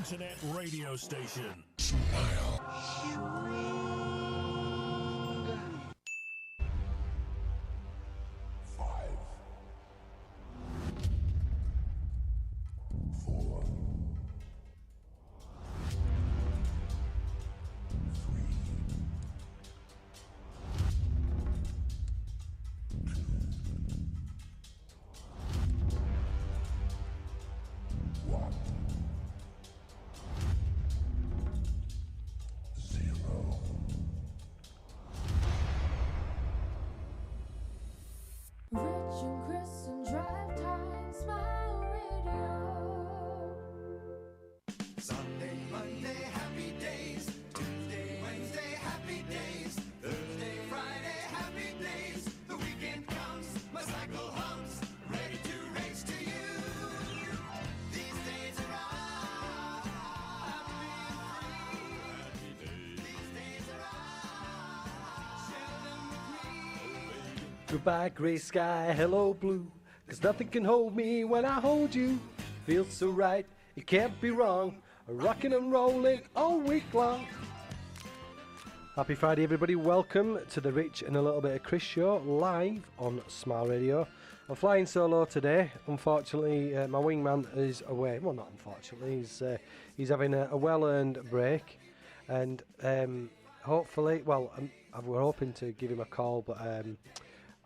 internet radio station. Rich and Chris and Drive Time, Smile Radio. Sunday, Monday, happy days. Tuesday, Wednesday, happy days. Thursday, Friday, happy days. The weekend comes, my cycle hums, ready to race to you. These days are ours. Happy days. These days are ours. Share them with me. Goodbye grey sky, hello blue, 'cause nothing can hold me when I hold you. Feels so right, it can't be wrong, rocking and rolling all week long. Happy Friday everybody, welcome to the Rich and a Little Bit of Chris show, live on Smile Radio. I'm flying solo today, unfortunately my wingman is away, well not unfortunately, he's having a well-earned break, and hopefully, well we're hoping to give him a call, but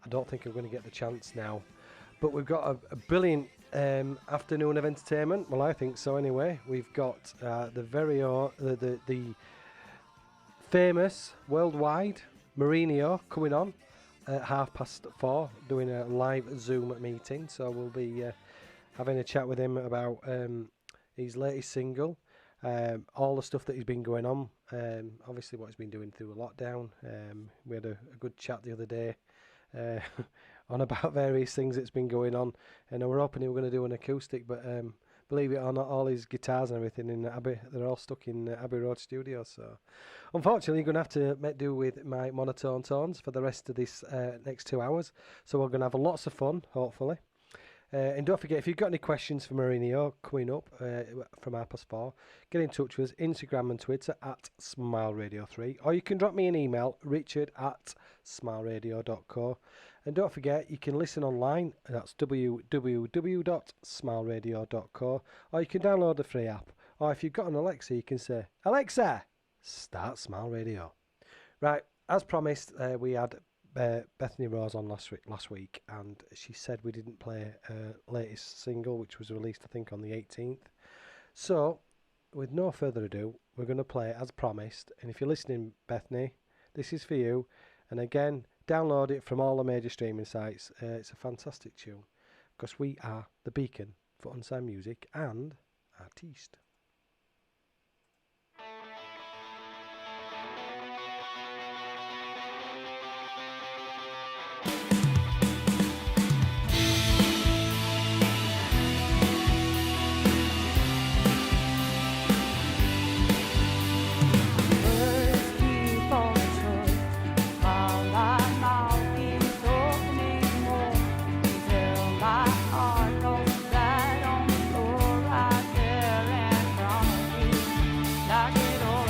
I don't think I'm going to get the chance now. But we've got a brilliant afternoon of entertainment. Well, I think so anyway. We've got the famous worldwide Mourinho coming on at 4:30, doing a live Zoom meeting. So we'll be having a chat with him about his latest single, all the stuff that he's been going on, obviously what he's been doing through a lockdown. We had a good chat the other day on about various things that's been going on, and we're hoping we're going to do an acoustic, but believe it or not, all his guitars and everything in Abbey, they're all stuck in Abbey Road Studios, so unfortunately you're going to have to make do with my monotone tones for the rest of this next 2 hours, so we're going to have lots of fun, hopefully. And don't forget, if you've got any questions for Mourinho coming up from 4:30, get in touch with us, Instagram and Twitter at SmileRadio3, or you can drop me an email, richard@smileradio.co. And don't forget, you can listen online, that's www.smileradio.co, or you can download the free app, or if you've got an Alexa, you can say, Alexa, start Smile Radio. Right, as promised, we had Bethany Rose on last week, and she said we didn't play her latest single, which was released I think on the 18th. So with no further ado, we're going to play it as promised, and if you're listening, Bethany, this is for you. And again, download it from all the major streaming sites. It's a fantastic tune, because we are the beacon for unsigned music and artiste. Right there in front of you.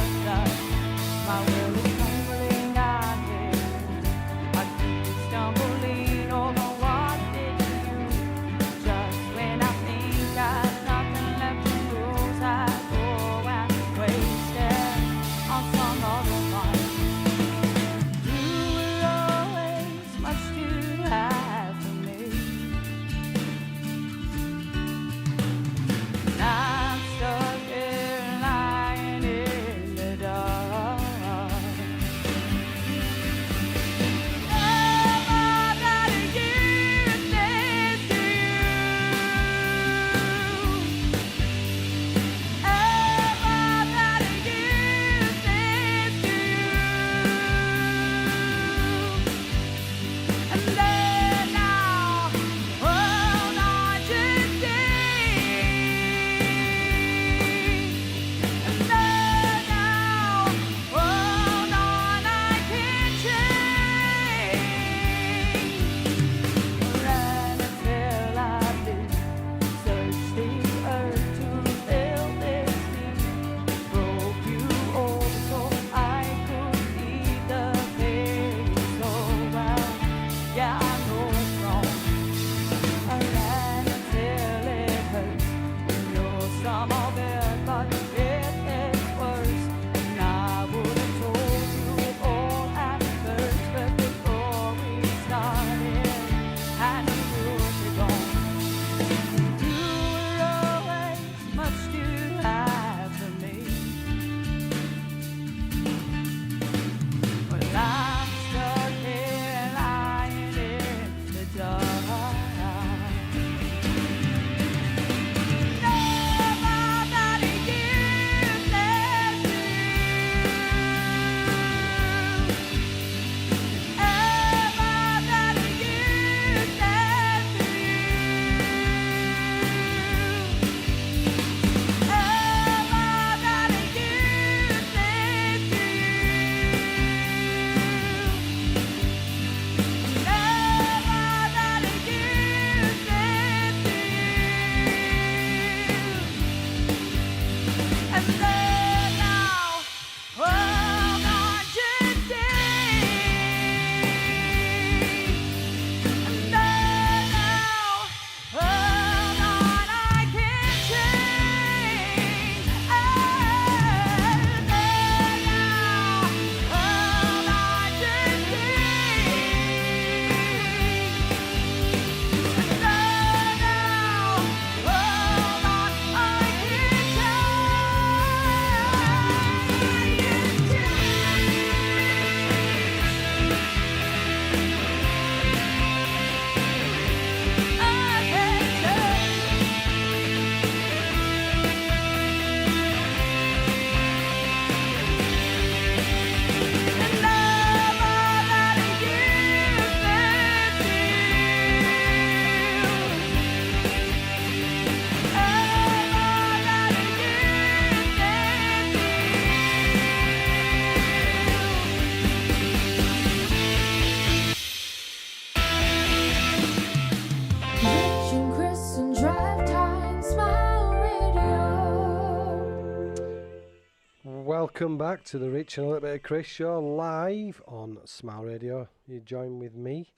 Welcome back to the Rich and a Little Bit of Chris show live on Smile Radio. You join with me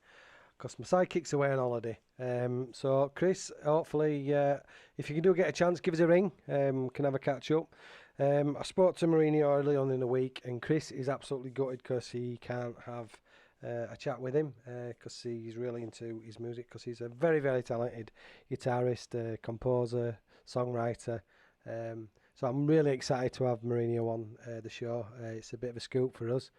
because my sidekick's away on holiday. So Chris, hopefully if you do get a chance, give us a ring. Can have a catch up. I spoke to Mourinho early on in the week, and Chris is absolutely gutted because he can't have a chat with him because he's really into his music, because he's a very, very talented guitarist, composer, songwriter. So I'm really excited to have Mourinho on the show. It's a bit of a scoop for us.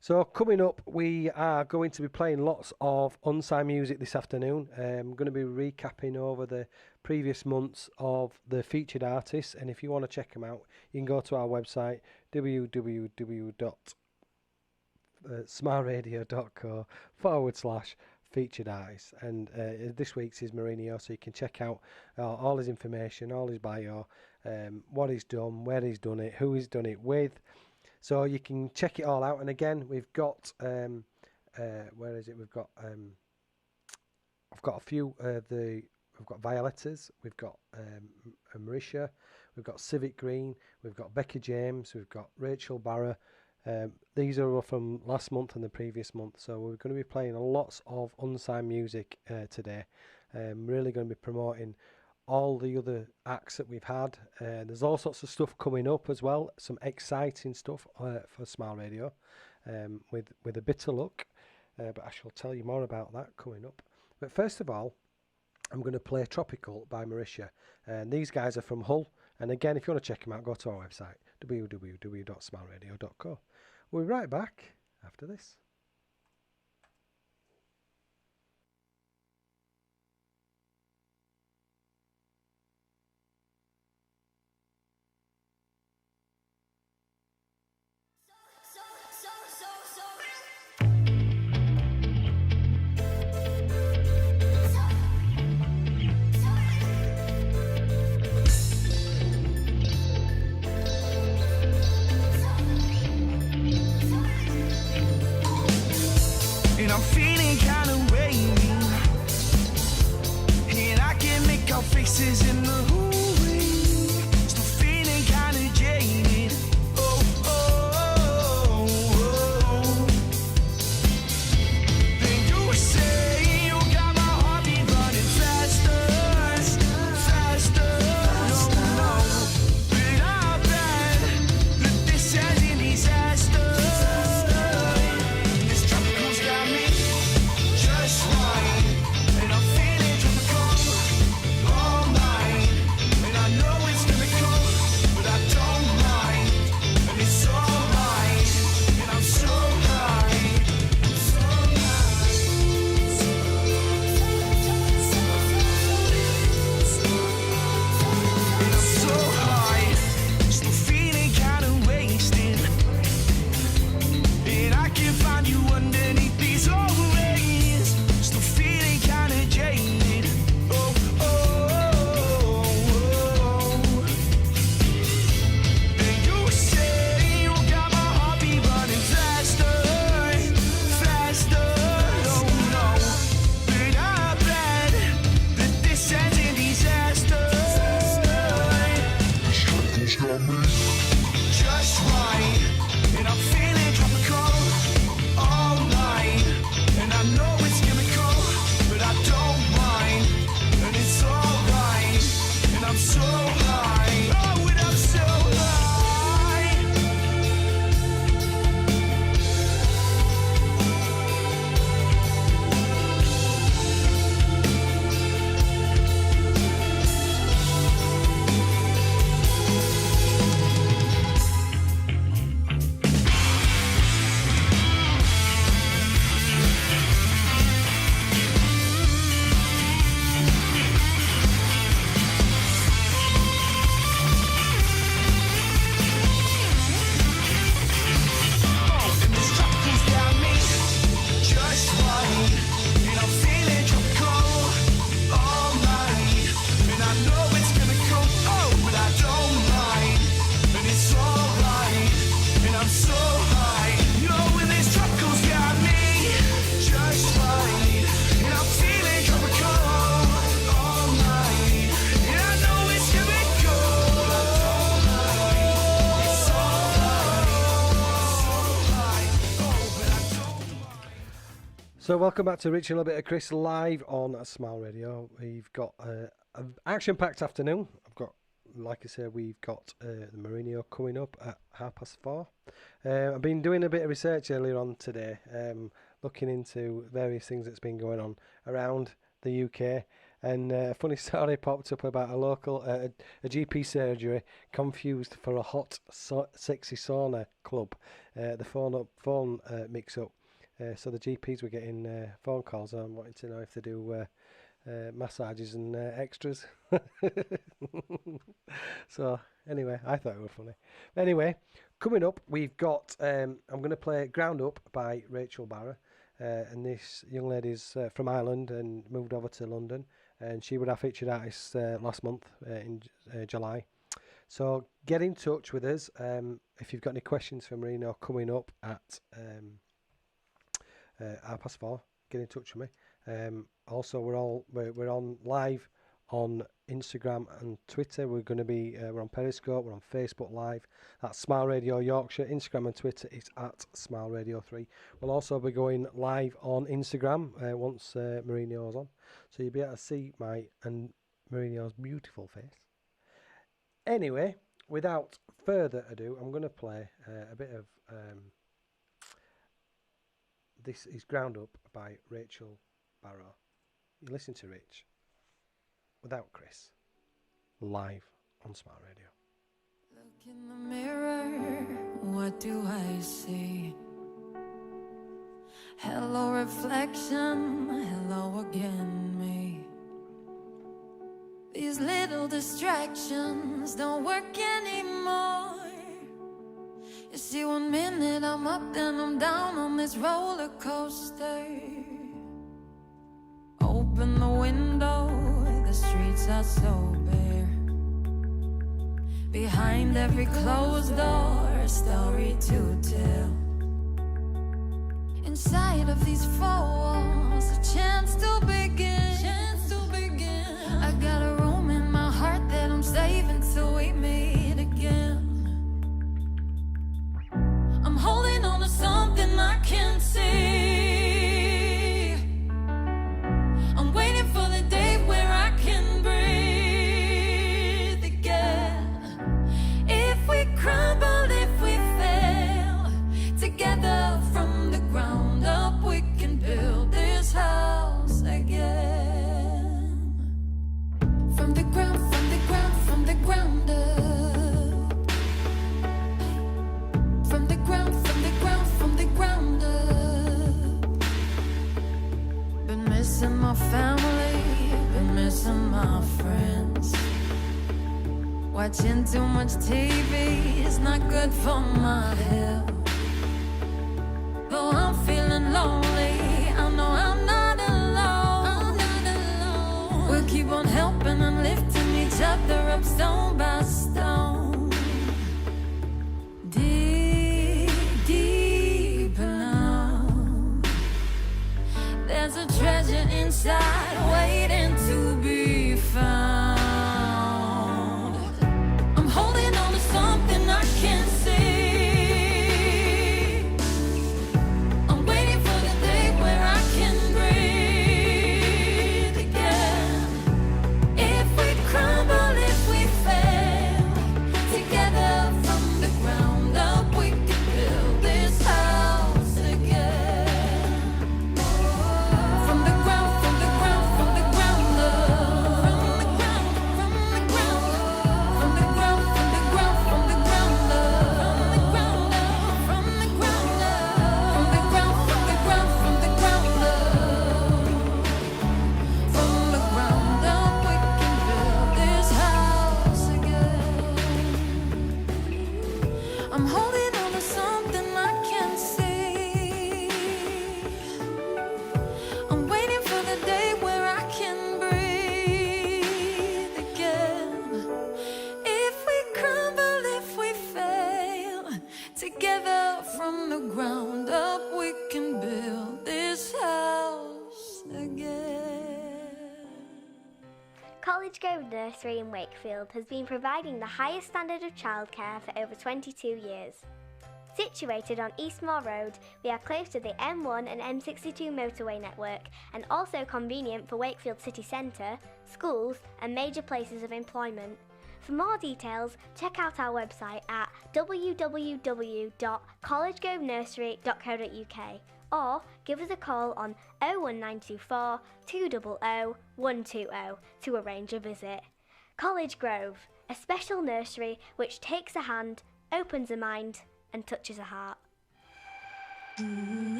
So coming up, we are going to be playing lots of unsigned music this afternoon. I'm going to be recapping over the previous months of the featured artists, and if you want to check them out, you can go to our website, www.smartradio.co/featured artists, and this week's is Mourinho, so you can check out all his information, all his bio, what he's done, where he's done it, who he's done it with, so you can check it all out. And again, we've got where is it? We've got I've got a few we've got Violetas, we've got Marisha, we've got Civic Green, we've got Becky James, we've got Rachel Barra. These are all from last month and the previous month, so we're going to be playing lots of unsigned music today. Really going to be promoting all the other acts that we've had. There's all sorts of stuff coming up as well, some exciting stuff for Smile Radio, with a bit of luck, but I shall tell you more about that coming up. But first of all, I'm going to play Tropical by Marisha, and these guys are from Hull. And again, if you want to check them out, go to our website, www.smartradio.co. We'll be right back after this. I'm feeling kinda wavy, and I can make our faces in the hallway. Still feeling kinda jaded. Oh, oh, oh, oh. Then you say you got my heartbeat running faster, faster. No, no, but I bet that this ends in disaster. This tropical's got me just right, and I'm feeling tropical all night, and I know it's gonna come, but I don't mind, and it's alright, and I'm so high, so high, and I'm so high, still feeling kinda wasted, and I can find you underneath these always. Still feeling kinda jaded. Oh, oh, oh, oh. And you say you got my heartbeat running faster, faster. Oh no, but I bet that this ends in disaster. This tropical's got me just right, and I'm feeling tropical all night, and I know it's gonna come, but I don't mind, and it's alright, and I'm so high, oh, and I'm so high. So welcome back to Rich and a Little Bit of Chris live on Smile Radio. We've got an action-packed afternoon. Like I said, we've got the Mourinho coming up at 4:30. I've been doing a bit of research earlier on today, looking into various things that's been going on around the UK. And a funny story popped up about a local a GP surgery confused for a hot, sexy sauna club. The phone mix-up. So the GPs were getting phone calls on wanting to know if they do massages and extras. So anyway, I thought it was funny. Anyway, coming up, we've got I'm going to play Ground Up by Rachel Barra. And this young lady's from Ireland and moved over to London. And she was our featured artist last month in July. So get in touch with us if you've got any questions for Mourinho coming up at 4:30. Get in touch with me. Also, we're on live on Instagram and Twitter. We're going to be we're on Periscope. We're on Facebook Live. That's Smile Radio Yorkshire. Instagram and Twitter is at Smile Radio 3. We'll also be going live on Instagram once Mourinho's on, so you'll be able to see my and Mourinho's beautiful face. Anyway, without further ado, I'm going to play a bit of. This is Ground Up by Rachel Barrow. You listen to Rich without Chris, live on Smart Radio. Look in the mirror, what do I see? Hello reflection, hello again me. These little distractions don't work anymore. You see, 1 minute I'm up, then I'm down on this roller coaster. Open the window, the streets are so bare. Behind every closed door, a story to tell. Inside of these four walls, a chance to begin. I got a room in my heart that I'm saving till we meet again. I'm holding on to something I can't see. I'm waiting for the day where I can breathe again. If we crumble, if we fail, together from the ground up we can build this house again. From the ground, from the ground, from the ground up. From the ground, from the ground, from the ground up. Been missing my family, been missing my friends. Watching too much TV is not good for my health. Though I'm feeling lonely, I know I'm not alone. We'll keep on helping and lifting each other up stone by stone. Deep now, there's a treasure inside waiting to be found. I'm holding on to something I can't see. I'm waiting for the day where I can breathe again. If we crumble, if we fail, together from the ground up we can build this house again. From the ground, from the ground, from the ground up. From the ground, from the ground, from the ground, from the ground, from the ground up. From the ground up, from the ground up. From the ground, from the ground, from the ground up. From the ground up we can build this house again. I'm holding on to something I can't see. I'm waiting for the day where I can breathe again. If we crumble, if we fail, together from the ground up we can build this house again. College Grove Nursery in Wakefield has been providing the highest standard of childcare for over 22 years. Situated on Eastmore Road, we are close to the M1 and M62 motorway network and also convenient for Wakefield city centre, schools and major places of employment. For more details, check out our website at www.collegegrovenursery.co.uk or give us a call on 01924 200 120 to arrange a visit. College Grove, a special nursery which takes a hand, opens a mind and touches a heart.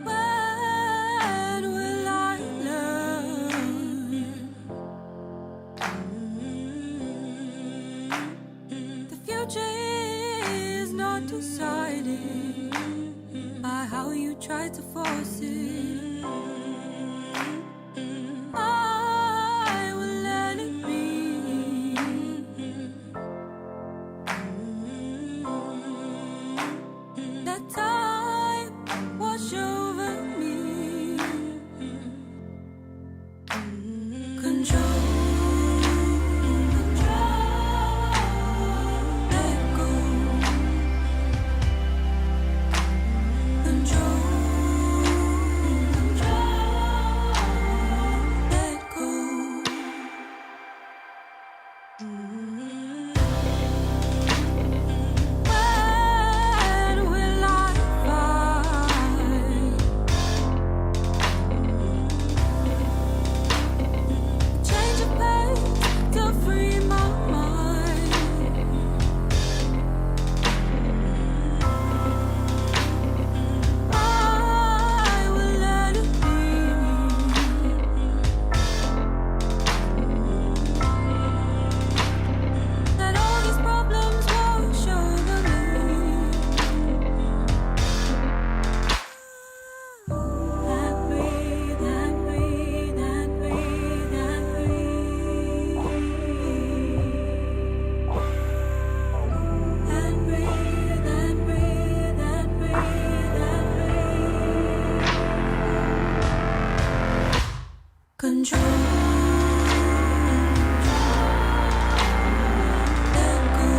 When will I learn? The future is not decided by how you try to force it. I will let it be. That time wash over me. Control, let go. Control, let go. When will I find change of pace to free my mind? I will let it be. Let all these problems wash over me. And breathe, and breathe, and breathe, and breathe. And breathe, and breathe, and breathe, and breathe. Control. Let go.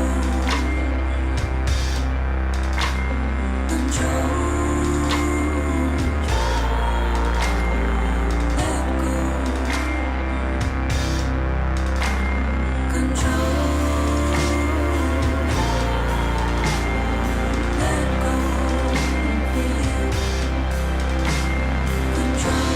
Control. Let go. Control. Let go. Feel. Control.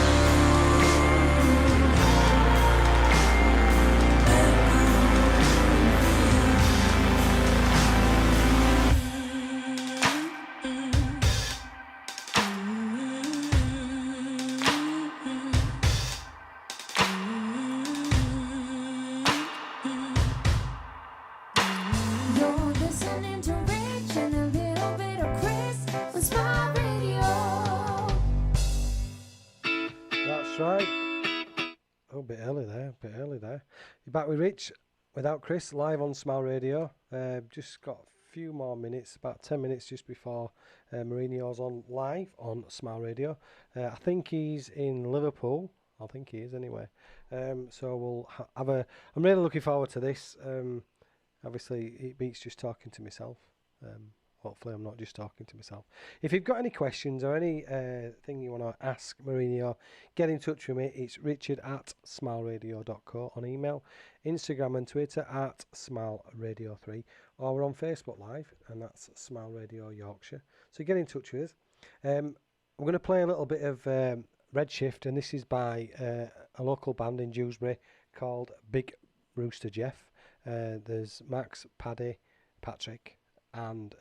You're listening to Rich and a little bit of Chris on Smile Radio. That's right. Oh, a bit early there. You're back with Rich without Chris, live on Smile Radio. Just got a few more minutes, about 10 minutes just before Mourinho's on live on Smile Radio. I think he's in Liverpool. I think he is anyway. So we'll have a... I'm really looking forward to this. Obviously, it beats just talking to myself. Hopefully, I'm not just talking to myself. If you've got any questions or any thing you want to ask Mourinho, get in touch with me. It's richard@smileradio.co on email, Instagram and Twitter @smileradio3, or we're on Facebook Live, and that's Smile Radio Yorkshire. So get in touch with us. I'm going to play a little bit of Redshift, and this is by a local band in Dewsbury called Big Rooster Jeff. There's Max, Paddy, Patrick, and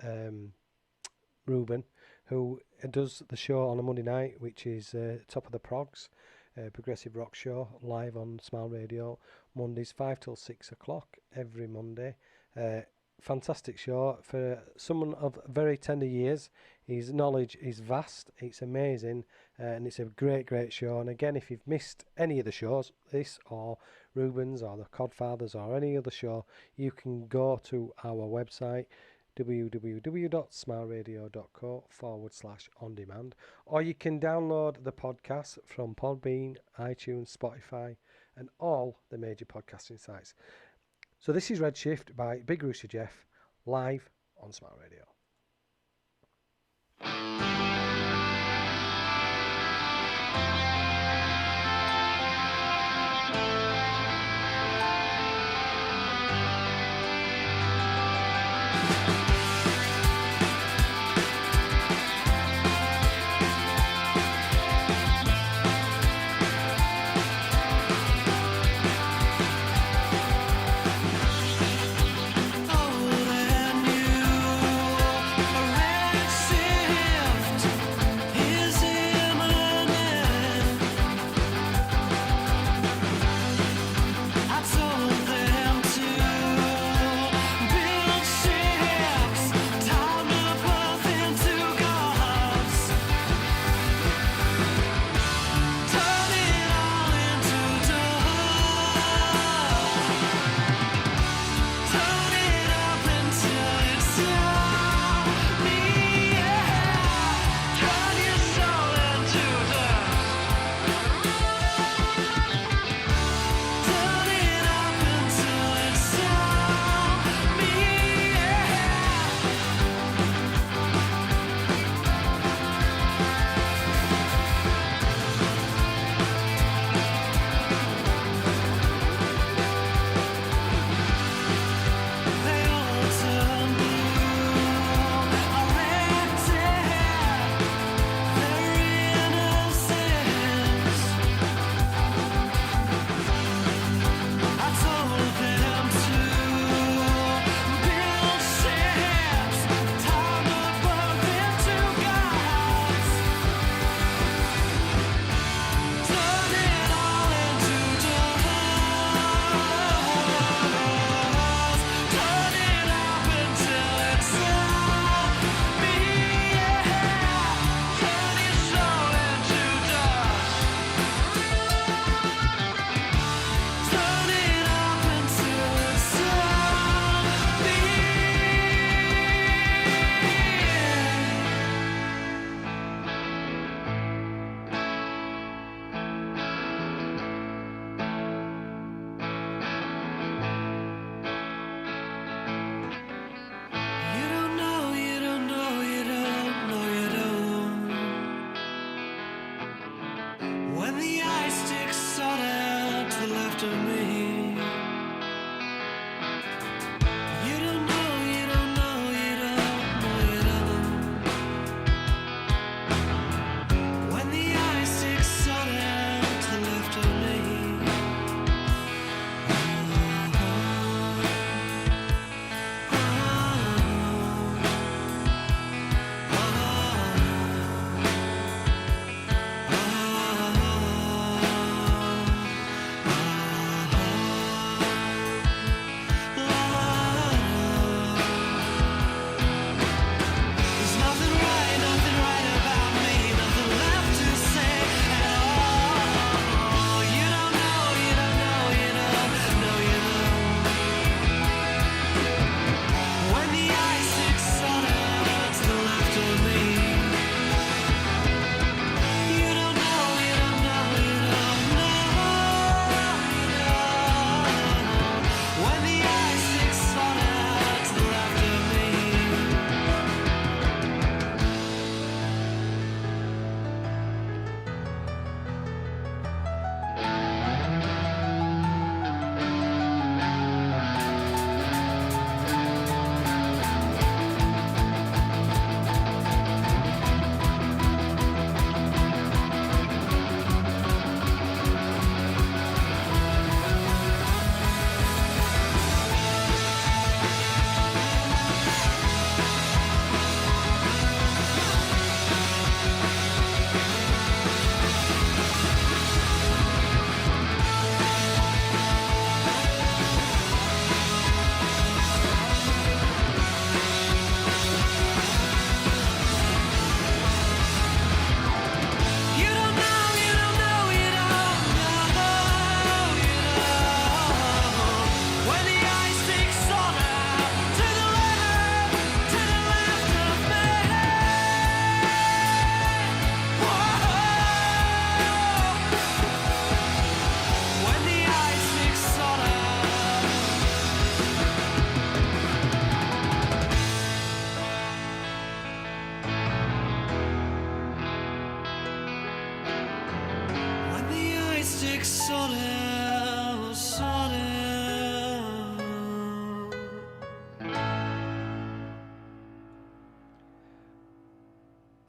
Ruben, who does the show on a Monday night, which is Top of the Progs, progressive rock show, live on Smile Radio, Mondays 5 till 6 o'clock every Monday. fantastic show for someone of very tender years. His knowledge is vast, it's amazing, and it's a great show. And again, if you've missed any of the shows, this or Rubens or the Codfathers or any other show, you can go to our website www.smileradio.co/on-demand, or you can download the podcast from Podbean, iTunes, Spotify, and all the major podcasting sites. So this is Redshift by Big Rooster Jeff, live on Smile Radio.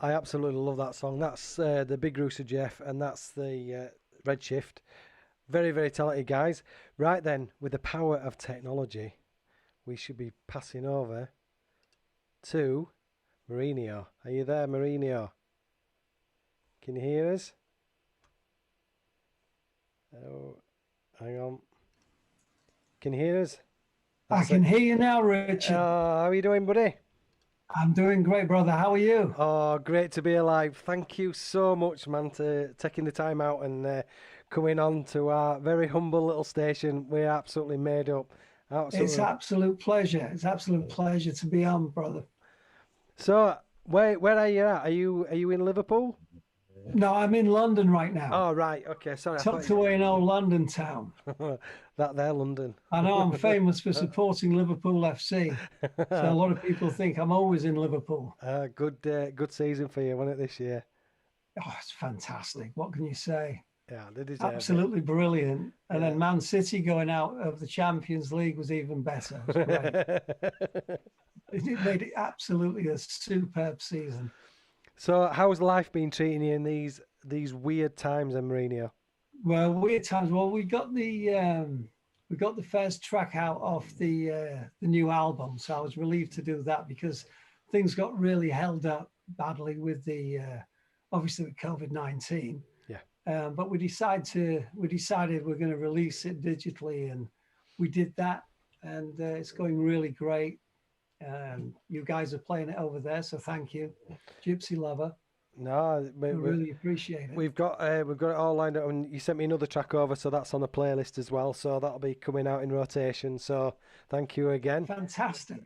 I absolutely love that song. That's the Big Rooster Jeff, and that's the Redshift. Very, very talented guys. Right then, with the power of technology, we should be passing over to Mourinho. Are you there, Mourinho? Can you hear us? Oh, hang on. Can you hear us? I can hear you now, Richard. How are you doing, buddy? I'm doing great, brother. How are you? Oh, great to be alive. Thank you so much, man, to taking the time out and coming on to our very humble little station. We're absolutely made up. Absolutely. It's absolute pleasure. It's absolute pleasure to be on, brother. So, where are you at? Are you in Liverpool? No, I'm in London right now. Oh, right. Okay, sorry. Tucked away in old London town. That there, London. I know I'm famous for supporting Liverpool FC. So a lot of people think I'm always in Liverpool. Good season for you, wasn't it, this year? Oh, it's fantastic. What can you say? Yeah, they deserve it. Absolutely brilliant. And then Man City going out of the Champions League was even better. It was great. It made it absolutely a superb season. So, how's life been treating you in these weird times, Mourinho? Well, weird times. Well, we got the first track out of the new album, so I was relieved to do that because things got really held up badly with the obviously with COVID-19. Yeah. But we decided we're going to release it digitally, and we did that, and it's going really great. You guys are playing it over there, so thank you, Gypsy Lover. No, I really appreciate it. We've got it all lined up, and you sent me another track over, so that's on the playlist as well. So that'll be coming out in rotation. So thank you again. Fantastic.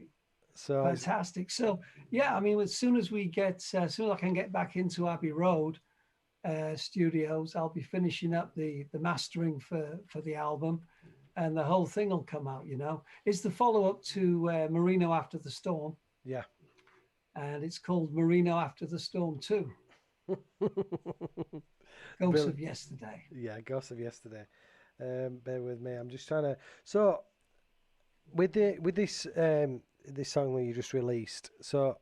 So Fantastic. So yeah, I mean, as soon as I can get back into Abbey Road studios, I'll be finishing up the mastering for the album, and the whole thing will come out. It's the follow-up to Mourinho After the Storm. Yeah. And it's called Mourinho After the Storm 2. Ghosts of Yesterday. Yeah, Ghosts of Yesterday. Bear with me. I'm just trying to. So, with this song that you just released. So,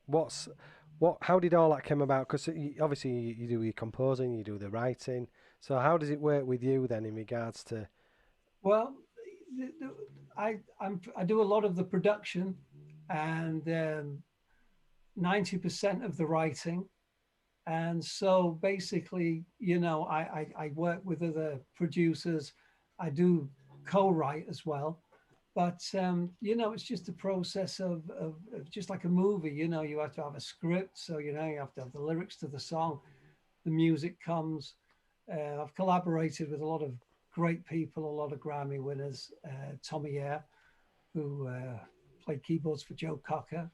how did all that come about? Because obviously you do your composing, you do the writing. So, how does it work with you then in regards to? Well, I do a lot of the production, and 90% of the writing. And so basically, I work with other producers. I do co-write as well. But, it's just a process of just like a movie. You have to have a script. So, you have to have the lyrics to the song. The music comes. I've collaborated with a lot of great people, a lot of Grammy winners. Tommy Eyre, who played keyboards for Joe Cocker.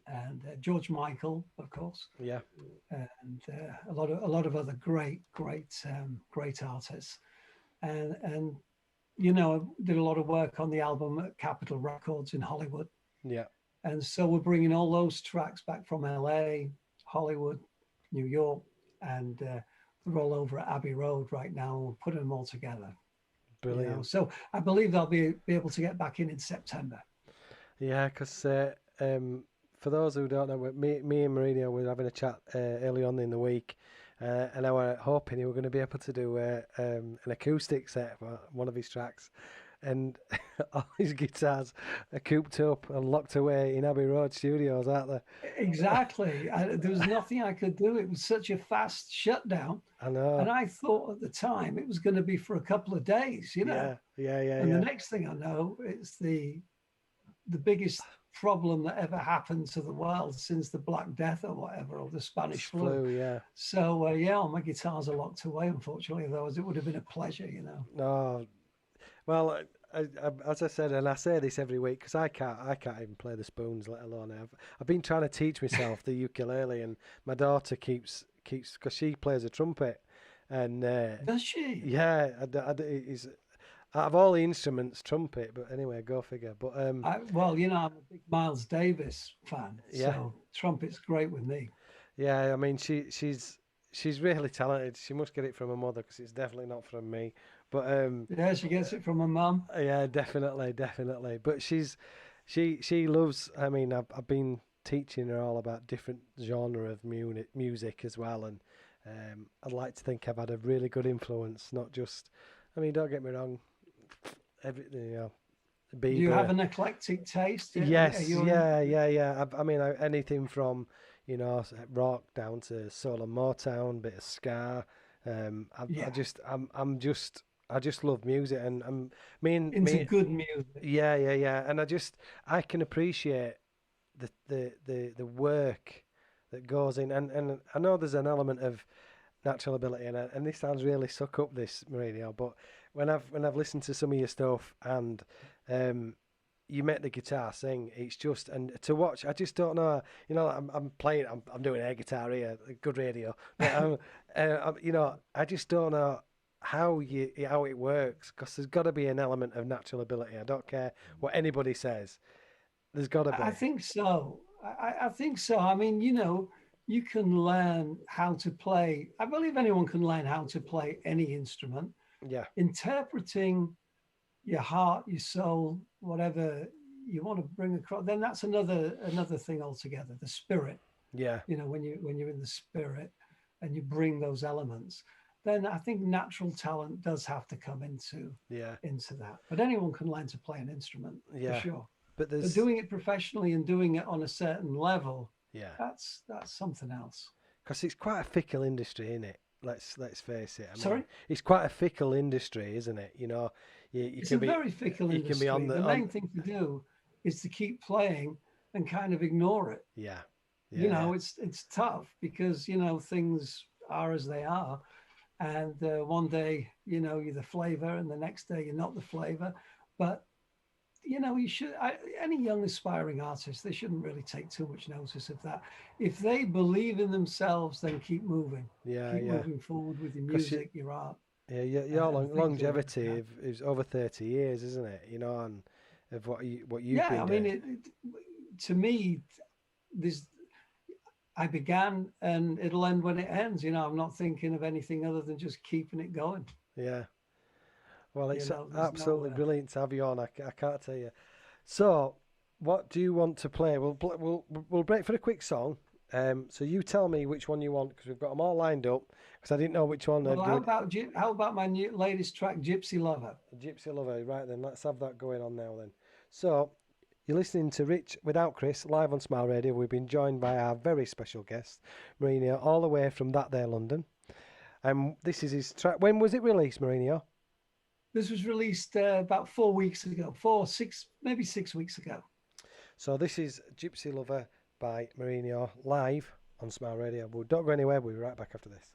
And George Michael, of course. Yeah. And a lot of other great artists. And I did a lot of work on the album at Capitol Records in Hollywood. Yeah. And so we're bringing all those tracks back from LA, Hollywood, New York, and they're all over at Abbey Road right now. We're putting them all together. Brilliant. So I believe they'll be able to get back in September. Yeah, because for those who don't know, me and Mourinho were having a chat early on in the week, and I were hoping he were going to be able to do an acoustic set for one of his tracks, and all his guitars are cooped up and locked away in Abbey Road studios, aren't they? Exactly. There was nothing I could do. It was such a fast shutdown. I know. And I thought at the time it was going to be for a couple of days, Yeah. And the next thing I know, it's the biggest problem that ever happened to the world since the Black Death or whatever, or the Spanish flu. Yeah. So all my guitars are locked away, unfortunately. Otherwise, it would have been a pleasure, No, well, I, as I said, and I say this every week because I can't even play the spoons, let alone I've been trying to teach myself the ukulele, and my daughter keeps because she plays a trumpet, and Does she? Yeah, it's out of all the instruments, trumpet. But anyway, go figure. But I'm a big Miles Davis fan, Yeah. so trumpet's great with me. yeah, I mean she's really talented. She must get it from her mother because it's definitely not from me. But Yeah, she gets it from her mum. yeah, definitely. But she loves. I mean, I've been teaching her all about different genre of music as well, and I'd like to think I've had a really good influence. Not just, I mean, don't get me wrong, everything, you know. Do you Bieber. have an eclectic taste? Yes, Are you- yeah. I mean, anything from, you know, rock down to soul and Motown, bit of ska. Yeah. I just love music, and Into good music. yeah, and I can appreciate the work that goes in, and I know there's an element of natural ability, and this sounds really suck up, this, Mourinho, but when I've listened to some of your stuff, and you make the guitar sing, it's just, and to watch, I just don't know, you know, I'm doing air guitar here, good radio, but you know, I just don't know how it works, because there's got to be an element of natural ability. I don't care what anybody says, there's got to be. I think so. I think so. I mean, you know, you can learn how to play. I believe anyone can learn how to play any instrument. Yeah, Interpreting your heart, your soul, whatever you want to bring across, then that's another thing altogether. The spirit. yeah, You know, when you're in the spirit and you bring those elements, then I think natural talent does have to come into that. But anyone can learn to play an instrument, Yeah. for sure. but But there's doing it professionally and doing it on a certain level, yeah, that's something else. because it's quite a fickle industry, isn't it? Let's face it. I mean, Sorry? it's quite a fickle industry, isn't it? You know, you It's can a be very fickle you can industry. be on The main thing to do is to keep playing and kind of ignore it. yeah, You know, it's tough because, you know, things are as they are. And one day, you know, you're the flavor, and the next day you're not the flavor. But, you know, any young aspiring artist, they shouldn't really take too much notice of that. If they believe in themselves, then keep moving. yeah, Keep yeah. moving forward with your 'Cause music, your art. Yeah, your things will work longevity out. is over 30 years, isn't it? You know, and of what you've Yeah, been I mean, doing. to me, I began and it'll end when it ends. You know, I'm not thinking of anything other than just keeping it going. Yeah. Well, it's know, there's absolutely no, brilliant to have you on. I can't tell you. So, what do you want to play? We'll break for a quick song. So you tell me which one you want, because we've got them all lined up. Because I didn't know which one. Well, how about my latest track, Gypsy Lover? Gypsy Lover. Right then, let's have that going on now then. So, you're listening to Rich Without Chris live on Smile Radio. We've been joined by our very special guest, Mourinho, all the way from that there London. This is his track. When was it released, Mourinho? This was released about 4 weeks ago, maybe 6 weeks ago. So this is Gypsy Lover by Mourinho live on Smile Radio. Well, don't go anywhere. We'll be right back after this.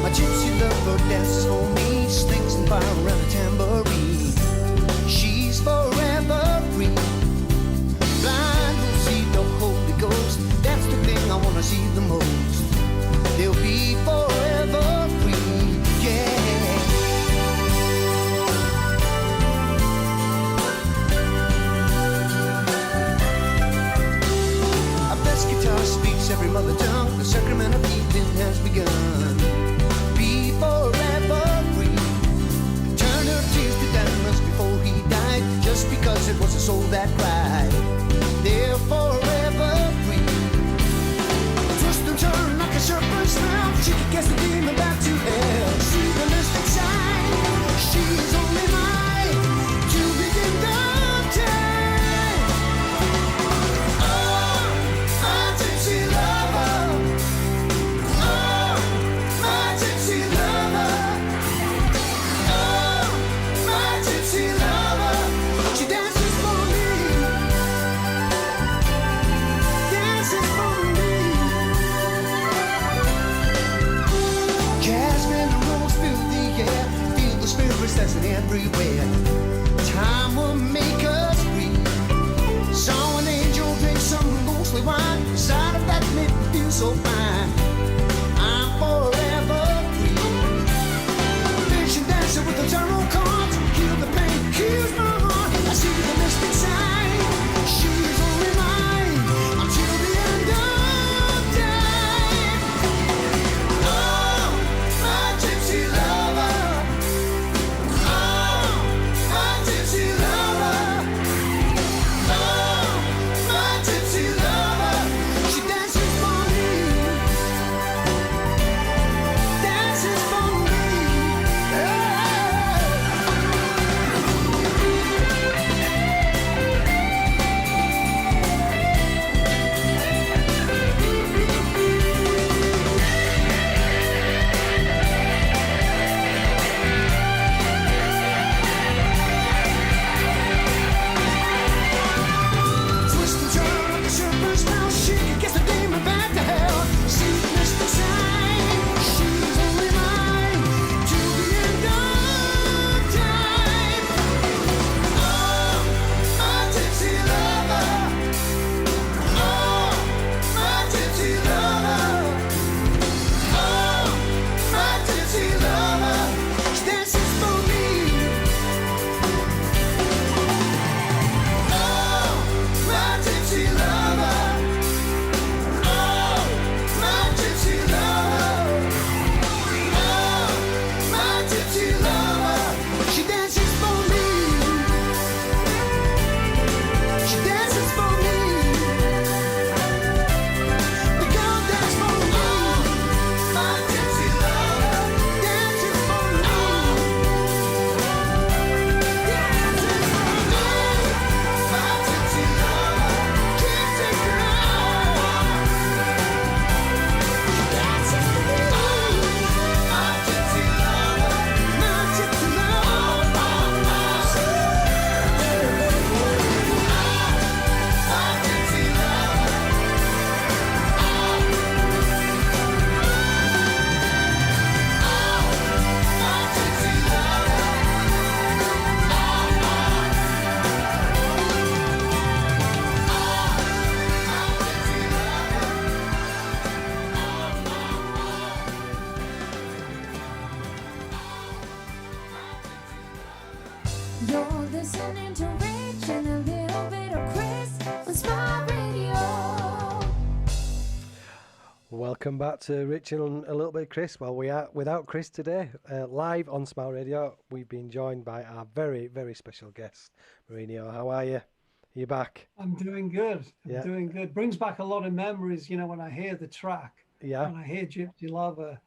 My gypsy lover dances for me, slings and fire around a tambourine. She's forever free. Blind will see the Holy Ghost. That's the thing I wanna see the most. They'll be forever free. Yeah. A bass guitar speaks every mother tongue. The sacrament of healing has begun. Be forever free. Turn her tears to diamonds before he died. Just because it was a soul that cried. They're forever free. Twist and turn like a serpent's mouth. She can cast the demon back to hell. See the mystic sign. She is only mine to begin the time. Oh, my gypsy lover. Oh, my gypsy lover. Oh, my gypsy lover. She dances for me. Dances for me. Jasmine and rose fill the air. Feel the spirits dancing everywhere. Time will make us free. Saw an angel drink some ghostly wine. The sight of that made me feel so fine. I'm forever free. Fiction dancer with eternal cards. Heal the pain, heals my heart. You're listening to Rich and a little bit of Chris on Smart Radio. Welcome back to Rich and a little bit of Chris. Well, we are without Chris today, live on Smile Radio. We've been joined by our very, very special guest, Mourinho. How are you? Are you back? I'm doing good. Yeah. Doing good. Brings back a lot of memories, when I hear the track. Yeah. When I hear Gypsy Lover.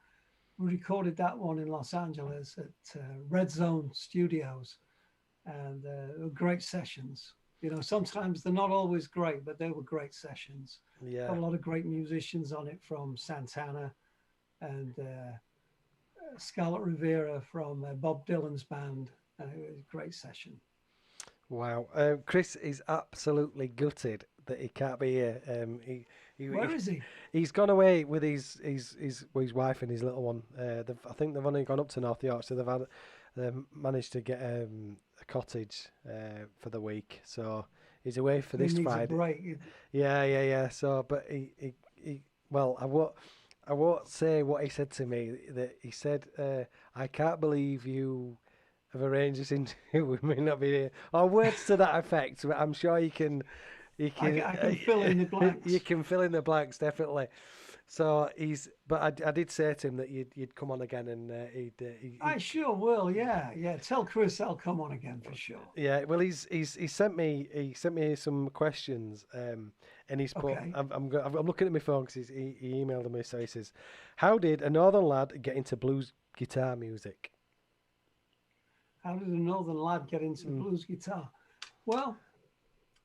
We recorded that one in Los Angeles at Red Zone Studios, and they were great sessions. Sometimes they're not always great, but they were great sessions. Yeah. Got a lot of great musicians on it from Santana and Scarlett Rivera from Bob Dylan's band. It was a great session. Wow. Chris is absolutely gutted that he can't be here. Where is he? He's gone away with his wife and his little one. I think they've only gone up to North York, so they've managed to get a cottage for the week. So he's away for He this needs a Friday. break. Yeah. So, but he well, I won't say what he said to me. That he said, "I can't believe you have arranged this interview with me not being here," or words to that effect. But I'm sure you can. I can fill in the blanks. You can fill in the blanks, definitely. So but I did say to him that you'd come on again, and I sure will. Yeah. Tell Chris I'll come on again for sure. Yeah, well, he sent me some questions, and he's put. Okay. I'm looking at my phone because he emailed me. So he says, "How did a northern lad get into blues guitar music?" How did a northern lad get into blues guitar? Well,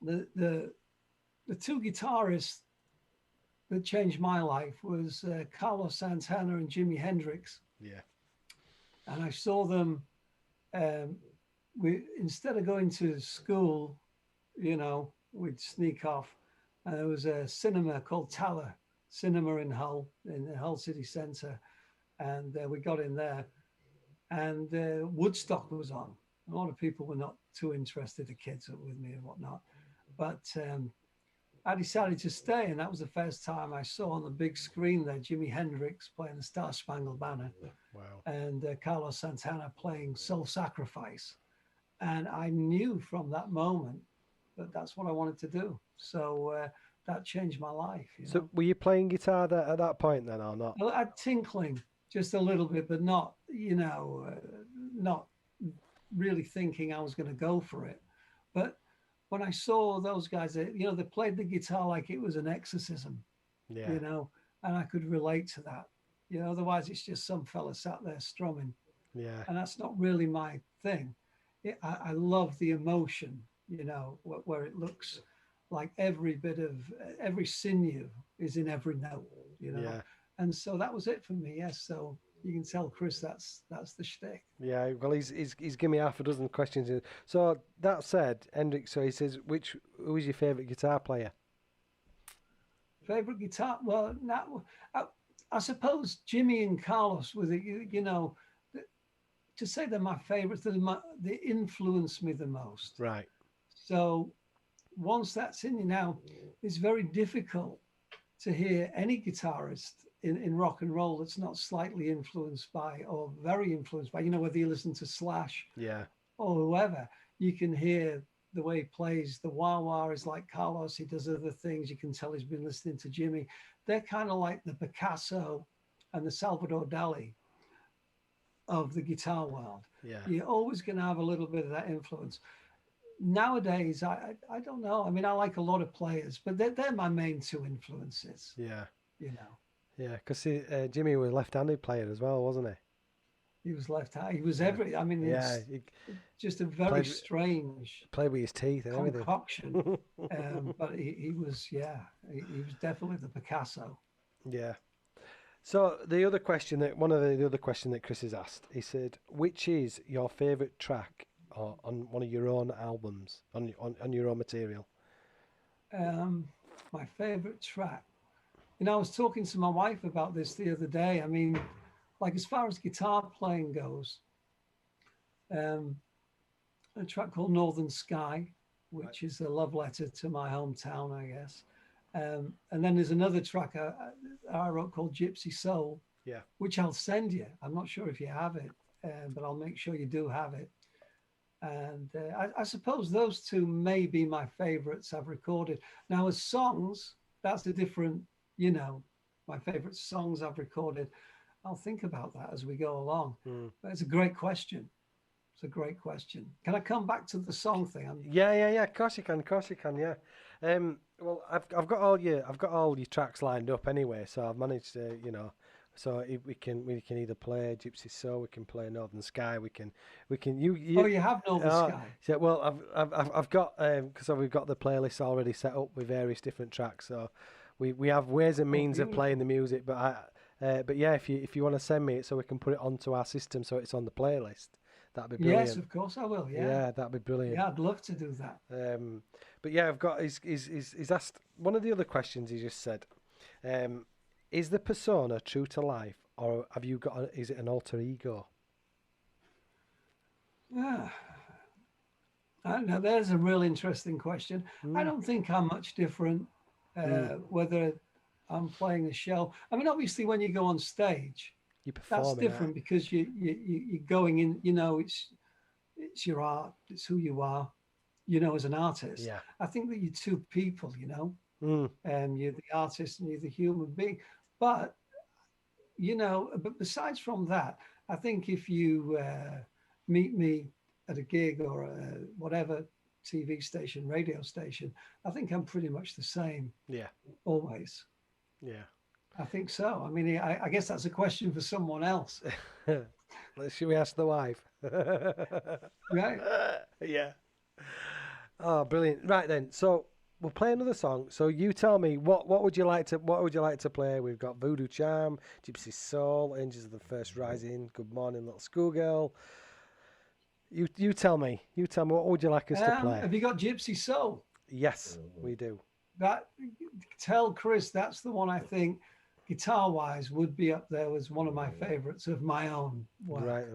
the two guitarists that changed my life was Carlos Santana and Jimi Hendrix. Yeah. And I saw them. Instead of going to school, we'd sneak off. And there was a cinema called Tower Cinema in the Hull City Centre, and we got in there. And Woodstock was on. A lot of people were not too interested, the kids with me and whatnot. But I decided to stay, and that was the first time I saw on the big screen there Jimi Hendrix playing the Star Spangled Banner. Wow. And Carlos Santana playing Soul Sacrifice. And I knew from that moment that that's what I wanted to do. So that changed my life. So were you playing guitar at that point then, or not? Well, I'm tinkling just a little bit, but not, not really thinking I was going to go for it. But when I saw those guys, they played the guitar like it was an exorcism, Yeah. and I could relate to that. Otherwise it's just some fella sat there strumming, Yeah. and that's not really my thing. I love the emotion, where it looks like every sinew is in every note, Yeah. And so that was it for me. Yes. So you can tell Chris that's the shtick. Yeah, well, he's given me half a dozen questions. So that said, Hendrix, so he says, who is your favourite guitar player? Favorite guitar? Well, now I suppose Jimmy and Carlos with it. To say they're my favorites, they influence me the most. Right. So once that's in you now, it's very difficult to hear any guitarist in rock and roll that's not slightly influenced by or very influenced by, whether you listen to Slash Yeah. or whoever, you can hear the way he plays. The wah-wah is like Carlos. He does other things. You can tell he's been listening to Jimmy. They're kind of like the Picasso and the Salvador Dali of the guitar world. Yeah. You're always going to have a little bit of that influence. Nowadays, I don't know. I mean, I like a lot of players, but they're my main two influences. Yeah. Yeah, because Jimmy was a left-handed player as well, wasn't he? he was left-handed. He was every. I mean, Yeah. it's He just a very played- strange played with his teeth and everything. concoction. But he was, he was definitely the Picasso. Yeah. So the other question one of the other question that Chris has asked, he said, which is your favourite track on one of your own albums, on your own material? My favorite track. I was talking to my wife about this the other day. I mean, like as far as guitar playing goes, a track called Northern Sky, which is a love letter to my hometown, I guess. And then there's another track I wrote called Gypsy Soul, Yeah. which I'll send you. I'm not sure if you have it, but I'll make sure you do have it. And I suppose those two may be my favorites I've recorded. Now, as songs, that's a different, you know, my favorite songs I've recorded. I'll think about that as we go along. But it's a great question. It's a great question. Can I come back to the song thing? Yeah. Of course you can. Yeah. Well, I've got all your tracks lined up anyway, so I've managed to, you know. So we can either play Gypsy Soul, we can play Northern Sky, we can you. Oh, you have Northern Sky. Yeah, well, I've got because we've got the playlist already set up with various different tracks, so we have ways and means of playing the music. But yeah, if you want to send me it so we can put it onto our system so it's on the playlist, that'd be brilliant. Yes, of course I will. Yeah. Yeah, that'd be brilliant. Yeah, I'd love to do that. But yeah, I've got he's asked one of the other questions he just said. Is the persona true to life, or have you got? Is it an alter ego? I don't know. There's a real interesting question. I don't think I'm much different whether I'm playing a show. I mean, obviously, when you go on stage, You perform. that's different because you're going in. You know, it's your art. It's who you are. You know, as an artist. Yeah. I think that you're two people. You know. You're the artist and you're the human being. But, you know, but besides from that, I think if you meet me at a gig or whatever TV station, radio station, I think I'm pretty much the same. Yeah. Always. Yeah. I think so. I mean, I guess that's a question for someone else. Should we ask the wife? Right. Yeah. Oh, brilliant. Right then. So we'll play another song. So you tell me what would you like to play? We've got Voodoo Charm, Gypsy Soul, Angels of the First Rising, Good Morning Little Schoolgirl. You tell me. What would you like us to play? Have you got Gypsy Soul? Yes, we do. Tell Chris that's the one I think guitar wise would be up there as one of my favorites of my own work. Right.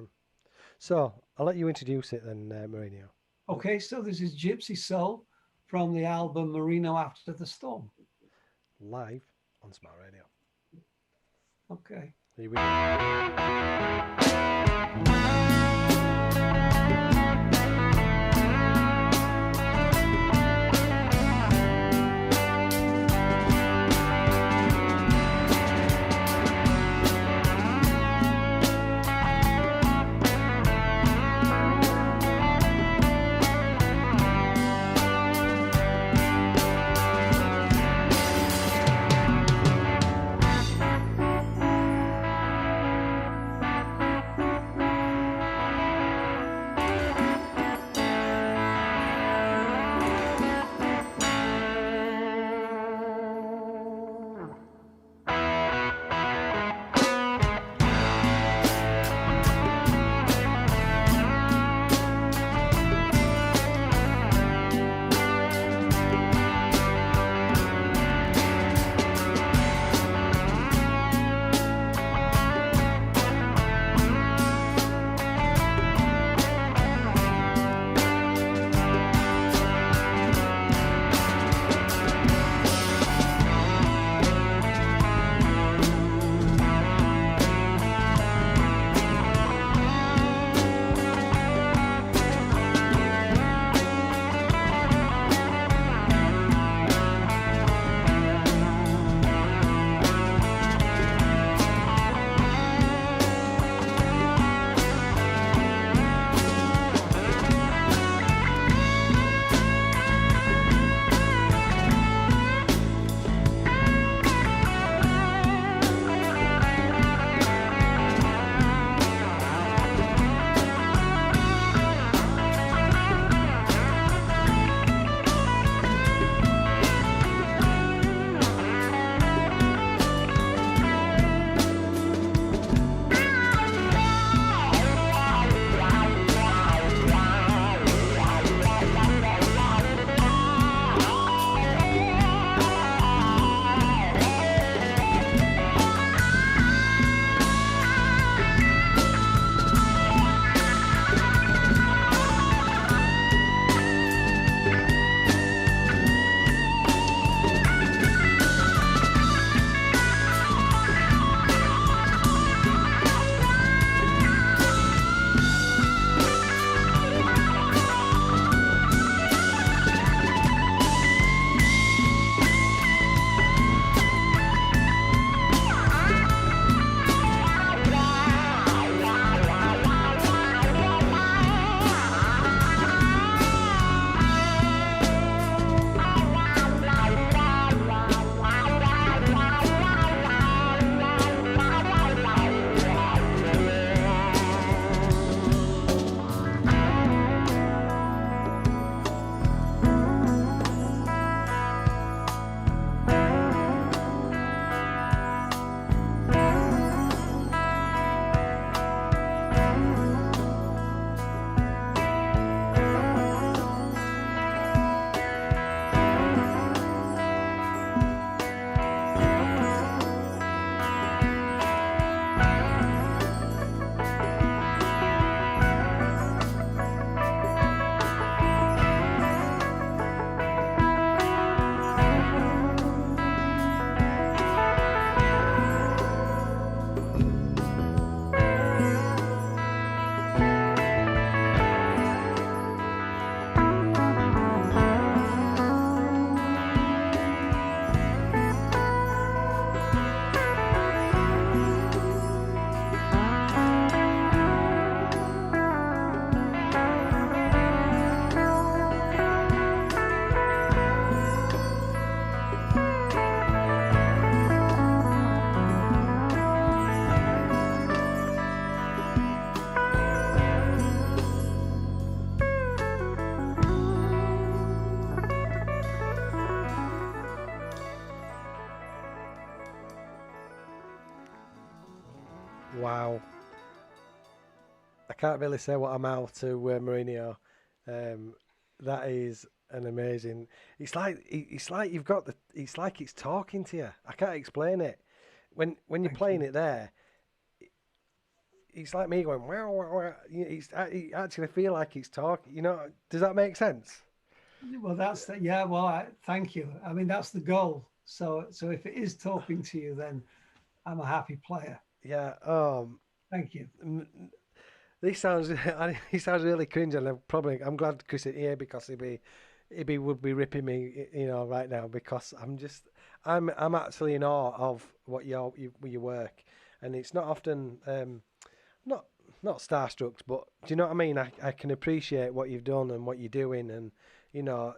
So I'll let you introduce it then, Mourinho. Okay, so this is Gypsy Soul from the album Merino After the Storm. Live on Smart Radio. Okay. Here we go. I can't really say what I'm out to Mourinho. That is an amazing. It's like you've got the. It's like it's talking to you. I can't explain it. When you're Thank playing you. it there, it's like me going wow wow wow. You actually feel like it's talking. You know, does that make sense? Well, that's the, yeah. Well, thank you. I mean, that's the goal. So if it is talking to you, then I'm a happy player. Yeah. Thank you. This sounds he sounds really cringe, and I'm glad Chris is here because he would be ripping me, you know, right now because I'm actually in awe of what your work, and it's not often not not starstruck, but do you know what I mean? I can appreciate what you've done and what you're doing, and you know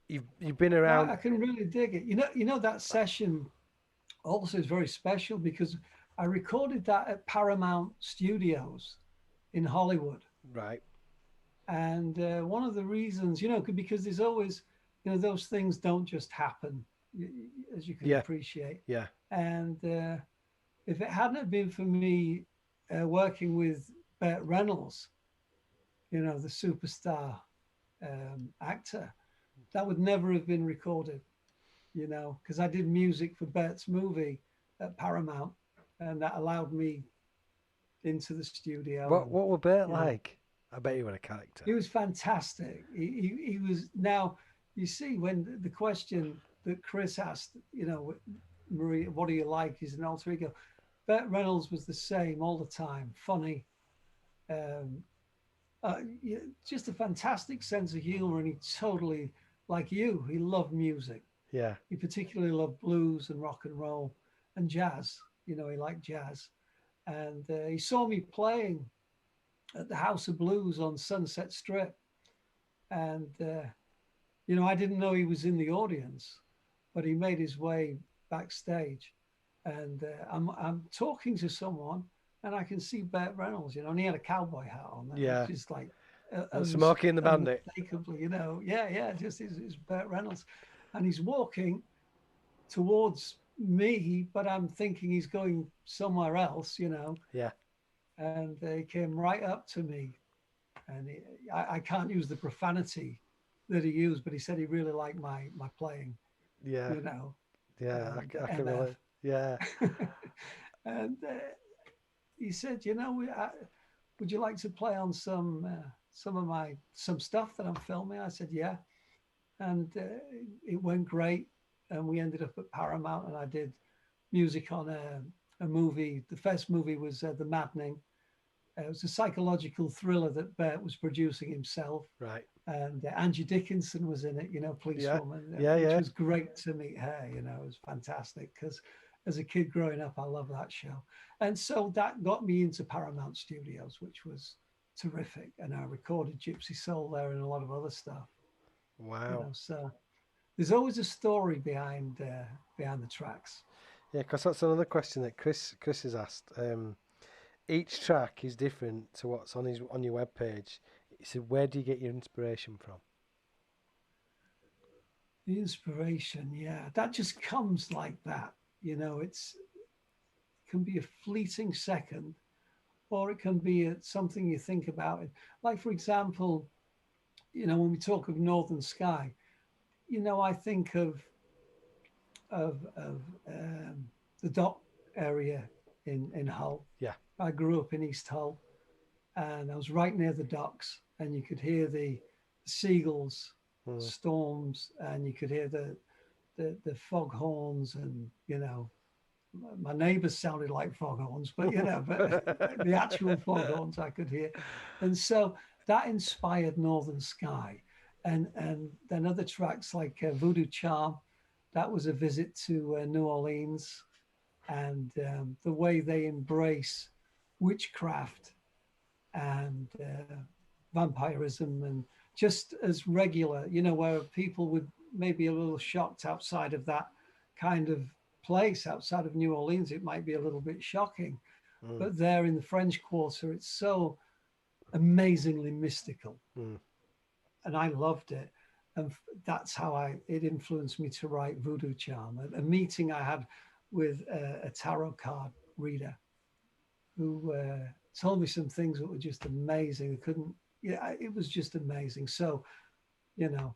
you've been I around. can really dig it. You know that session also is very special because I recorded that at Paramount Studios in Hollywood. Right. And one of the reasons, because there's always, those things don't just happen, as you can Yeah. appreciate. Yeah. And if it hadn't have been for me working with Burt Reynolds, the superstar actor, that would never have been recorded, because I did music for Bert's movie at Paramount, and that allowed me into the studio. What were Bert you know, like? I bet you were a character. He was fantastic. He was. Now you see when the question that Chris asked, Maria, what do you like? He's an alter ego. Burt Reynolds was the same all the time, funny, um, just a fantastic sense of humor, and he totally, like you, he loved music. Yeah. He particularly loved blues and rock and roll and jazz. He liked jazz, and he saw me playing at the House of Blues on Sunset Strip. And, I didn't know he was in the audience, but he made his way backstage. And I'm talking to someone, and I can see Burt Reynolds, and he had a cowboy hat on. Yeah. Just like Smokey and the Bandit. unmistakably, yeah, just is Burt Reynolds. And he's walking towards me, but I'm thinking he's going somewhere else, Yeah. and he came right up to me, and I can't use the profanity that he used, but he said he really liked my playing. Yeah. Yeah. I can MF. relate. Yeah. And he said, would you like to play on some stuff that I'm filming? I said, yeah, and it went great, and we ended up at Paramount, and I did music on a movie. The first movie was The Maddening. It was a psychological thriller that Bert was producing himself. Right. And Angie Dickinson was in it, policewoman. Yeah, which yeah. was great to meet her, it was fantastic because as a kid growing up, I loved that show. And so that got me into Paramount Studios, which was terrific. And I recorded Gypsy Soul there and a lot of other stuff. Wow. So there's always a story behind the tracks. Yeah, because that's another question that Chris has asked. Each track is different to what's on your webpage. He said, where do you get your inspiration from? The inspiration, yeah, that just comes like that. It can be a fleeting second, or it can be something you think about. Like, for example, when we talk of Northern Sky, I think of the dock area in Hull. Yeah. I grew up in East Hull, and I was right near the docks, and you could hear the seagulls, storms, and you could hear the foghorns, and my neighbors sounded like foghorns, but but the actual foghorns I could hear, and so that inspired Northern Sky, and then other tracks like Voodoo Charm, that was a visit to New Orleans, and the way they embrace witchcraft and vampirism, and just as regular, where people would maybe a little shocked outside of that kind of place, outside of New Orleans, it might be a little bit shocking. But there in the French Quarter, it's so amazingly mystical. And I loved it. And that's how it influenced me to write Voodoo Charm. A meeting I had with a tarot card reader who told me some things that were just amazing. I couldn't, yeah, it was just amazing. So, you know,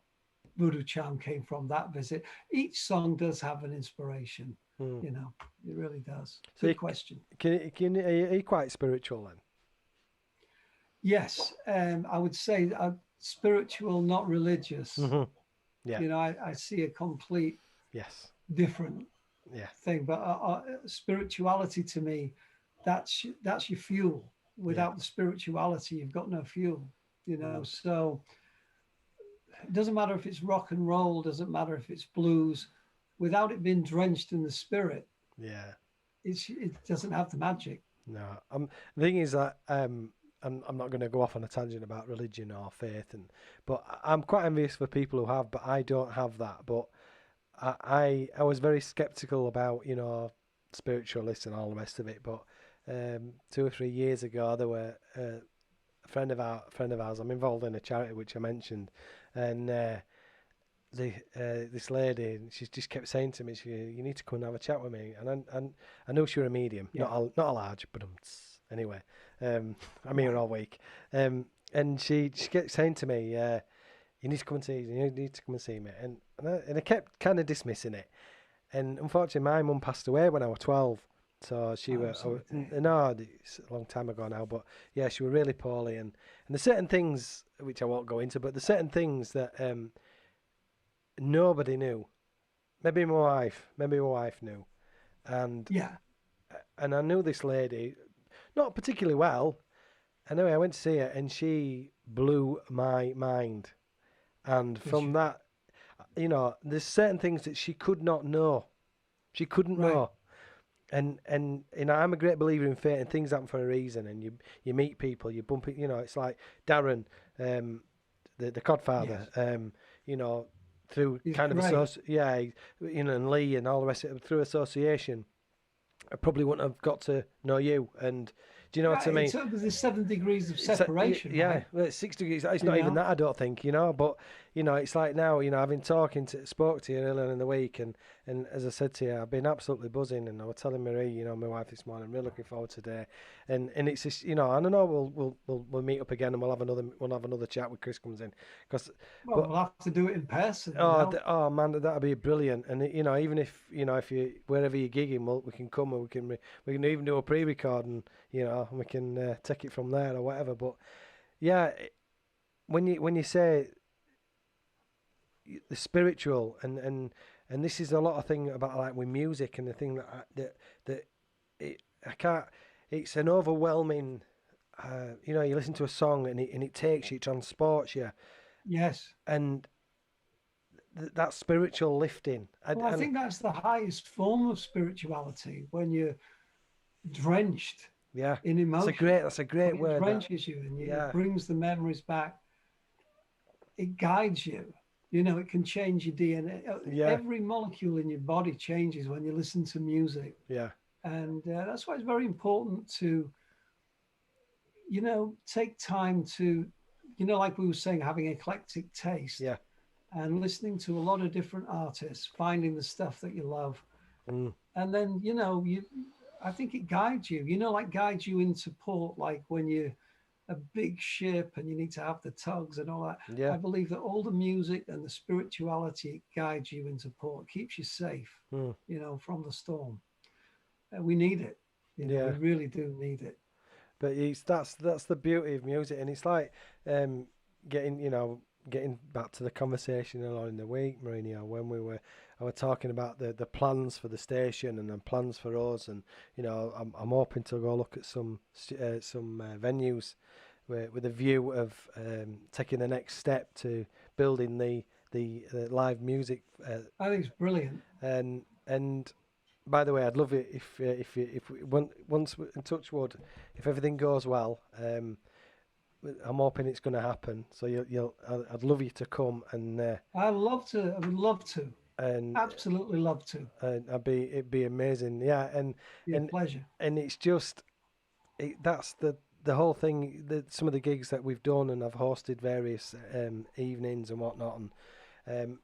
Voodoo Charm came from that visit. Each song does have an inspiration, you know, it really does. So Good question. Are you quite spiritual then? Yes, I would say spiritual, not religious. Yeah. You know, I see a complete Yes. different Yeah. thing, but spirituality to me, that's your fuel. Without the spirituality, you've got no fuel. You know, so it doesn't matter if it's rock and roll, doesn't matter if it's blues, without it being drenched in the spirit, Yeah. it doesn't have the magic. No. The thing is that I'm not going to go off on a tangent about religion or faith, but I'm quite envious for people who have, but I don't have that. But I was very skeptical about, you know, spiritualists and all the rest of it. But 2 or 3 years ago, there were a friend of ours. I'm involved in a charity which I mentioned, and this lady, she just kept saying to me, "You need to come and have a chat with me." And I knew she was a medium, not a large, but anyway. I'm here all week, and she kept saying to me, "You need to come and see. You need to come and see me." And I kept kind of dismissing it. And unfortunately, my mum passed away when I was 12. So she was no, it's a long time ago now. But yeah, she was really poorly, and there's certain things which I won't go into, but there's certain things that nobody knew. Maybe my wife knew, and I knew this lady. Not particularly well. Anyway, I went to see her and she blew my mind. And from that, you know, there's certain things that she could not know. She couldn't know. And you know, I'm a great believer in fate, and things happen for a reason. And you meet people, you bump it. You know, it's like Darren, the Codfather. You know, through He's kind great. of you know, and Lee and all the rest of it, through association. I probably wouldn't have got to know you. And do you know what I mean? So there's 7 degrees of separation. Yeah, right? well, it's 6 degrees. It's not even that, I don't think, you know. But, you know, it's like now, you know, I've been spoke to you earlier in the week, and as I said to you, I've been absolutely buzzing. And I was telling Marie, you know, my wife this morning, I'm really looking forward to today. And it's just, you know, I don't know, we'll meet up again, and we'll have another chat when Chris comes in, because We'll have to do it in person. oh man, that'd be brilliant. And you know, even if you wherever you're gigging, we can come, and we can even do a pre-recording, you know, and we can take it from there or whatever. But yeah, when you say the spiritual, and this is a lot of thing about, like, with music, and the thing it's an overwhelming. You know, you listen to a song and it takes you, it transports you. Yes. And that spiritual lifting. I think that's the highest form of spirituality, when you're drenched in emotion. That's a great word. It drenches you, and it brings the memories back. It guides you. You know, it can change your DNA. Every molecule in your body changes when you listen to music. Yeah. And that's why it's very important to, you know, take time to, you know, like we were saying, having eclectic taste. Yeah. And listening to a lot of different artists, finding the stuff that you love. And then, you know, I think it guides you, you know, like guides you into port, like when you're a big ship and you need to have the tugs and all that. Yeah. I believe that all the music and the spirituality guides you into port, keeps you safe, you know, from the storm. And we need it. You know, we really do need it. But that's the beauty of music, and it's like getting back to the conversation earlier in the week, Mourinho, when I was talking about the plans for the station and the plans for us, and you know, I'm hoping to go look at some venues with a view of taking the next step to building the live music. I think it's brilliant. And by the way, I'd love it if we, once in touch wood, if everything goes well. I'm hoping it's going to happen. So I'd love you to come, and I'd love to. I would love to. And absolutely love to. And it'd be amazing. Yeah, and pleasure. And it's just that's the whole thing. Some of the gigs that we've done, and I've hosted various evenings and whatnot, and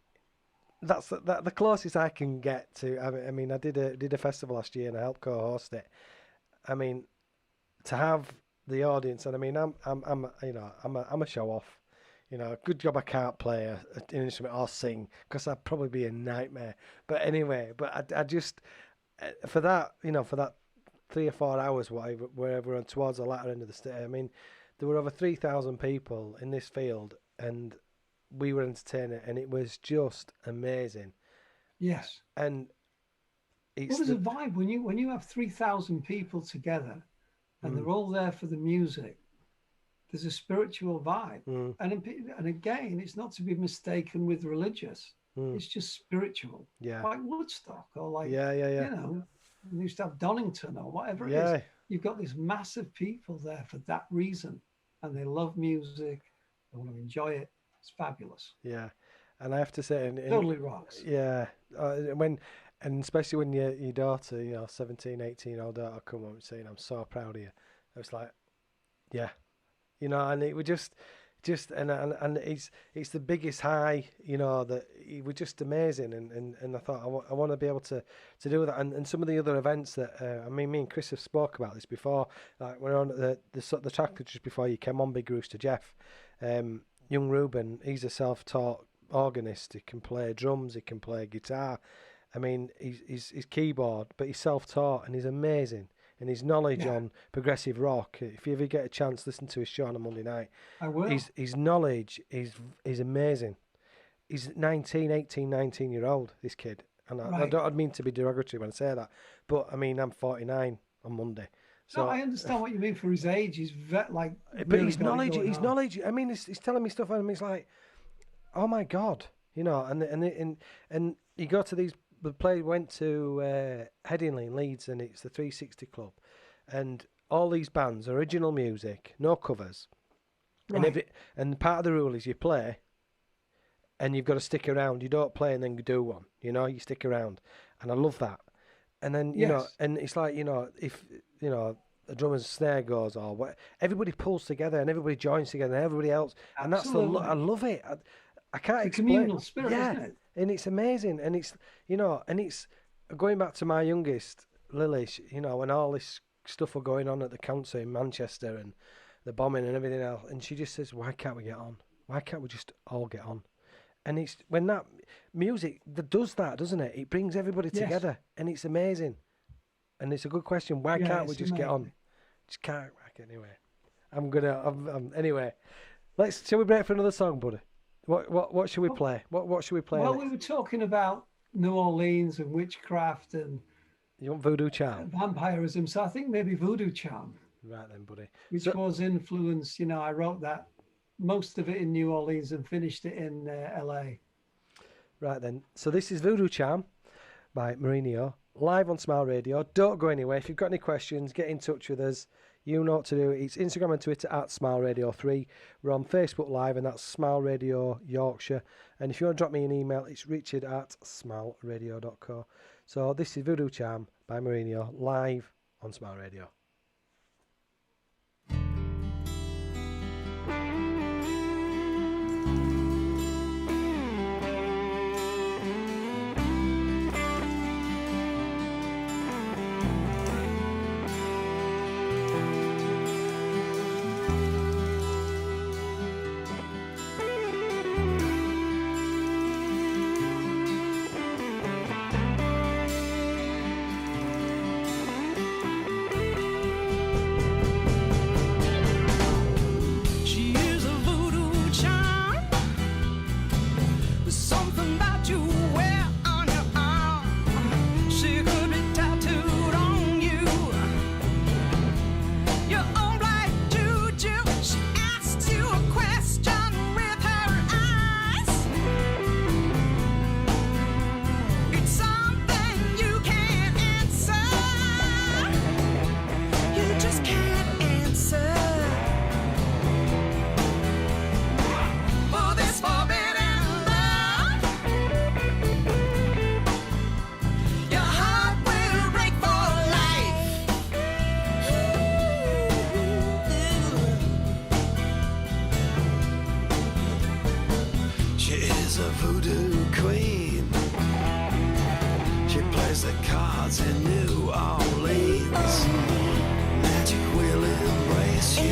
that's the closest I can get to. I mean, I did a festival last year and I helped co-host it. I mean, to have the audience, and I mean, I'm a show off. Good job I can't play an instrument or sing, because that'd probably be a nightmare. But anyway, I just for that 3 or 4 hours, wherever on towards the latter end of the stage. I mean, there were over 3,000 people in this field, and we were entertaining, and it was just amazing. Yes. And it's What was a vibe when you have 3,000 people together, and they're all there for the music? There's a spiritual vibe, and again, it's not to be mistaken with religious. It's just spiritual. Yeah. Like Woodstock, or like Yeah. we used to have Donington or whatever it Yeah. is. You've got these massive people there for that reason, and they love music. They want to enjoy it. It's fabulous. Yeah, and I have to say, Totally rocks. Yeah, and especially when your daughter, 17, 18-year-old daughter, come up saying, "I'm so proud of you." I was like, yeah, and it was just and it's the biggest high, that it was just amazing, and I thought I want to be able to do that, and some of the other events that me and Chris have spoke about this before, like we're on the track just before you came on, Big Rooster Jeff, young Ruben, he's a self-taught organist. He can play drums, he can play guitar. I mean, he's keyboard, but he's self-taught, and he's amazing. And his knowledge on progressive rock, if you ever get a chance, listen to his show on a Monday night. I will. His knowledge is amazing. He's 19-year-old, this kid. And I don't mean to be derogatory when I say that, but I mean, I'm 49 on Monday. So no, I understand what you mean for his age. He's but really his knowledge. I mean, he's telling me stuff, and it's like, oh my God, and you go to these. The went to Headingley in Leeds, and it's the 360 Club, and all these bands, original music, no covers, and part of the rule is you play, and you've got to stick around. You don't play and then do one. You stick around, and I love that. And then and it's like if a drummer's snare goes or what, everybody pulls together and everybody joins together, and everybody else, and Absolutely. I love it. I can't It's a explain. communal spirit, isn't it? And it's amazing, and it's and it's going back to my youngest Lily. When all this stuff were going on at the council in Manchester and the bombing and everything else, and she just says, "Why can't we get on? Why can't we just all get on?" And it's when that music that does that, doesn't it? It brings everybody together, and it's amazing. And it's a good question. Why can't we just get on? Just can't. I'm anyway. Shall we break for another song, buddy? What should we play? What should we play? Well, next? we were talking about New Orleans and witchcraft and You want Voodoo Charm? vampirism, so I think maybe Voodoo Charm, Right then, buddy. which was influenced. I wrote that most of it in New Orleans and finished it in LA. Right then. So this is Voodoo Charm by Mourinho, live on Smile Radio. Don't go anywhere. If you've got any questions, get in touch with us. You know what to do. It's Instagram and Twitter at Smile Radio 3. We're on Facebook Live, and that's Smile Radio Yorkshire. And if you want to drop me an email, it's richard@smileradio.co. So this is Voodoo Charm by Mourinho, live on Smile Radio. She is a voodoo charm. There's something about you wear on your arm. She could be tattooed on you. Your own black juju. She asks you a question with her eyes. It's something you can't answer. You just can't answer. For this forbidden love, your heart will break for life. She is a voodoo queen. She plays the cards in New Orleans. Magic will embrace you.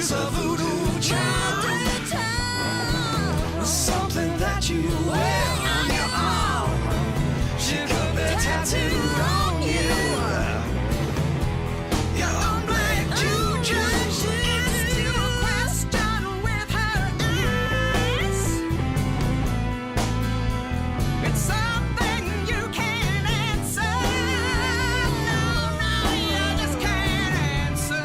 She's a voodoo child. Something that you wear on your arm. She could be tattooed on you. Your own black juju. It's your question with her eyes. It's something you can't answer. No, you just can't answer.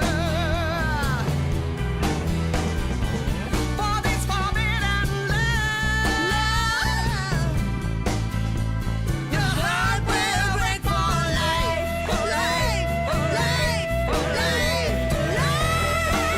For this forbidden love, your heart will break for life, for life, for life, for life, for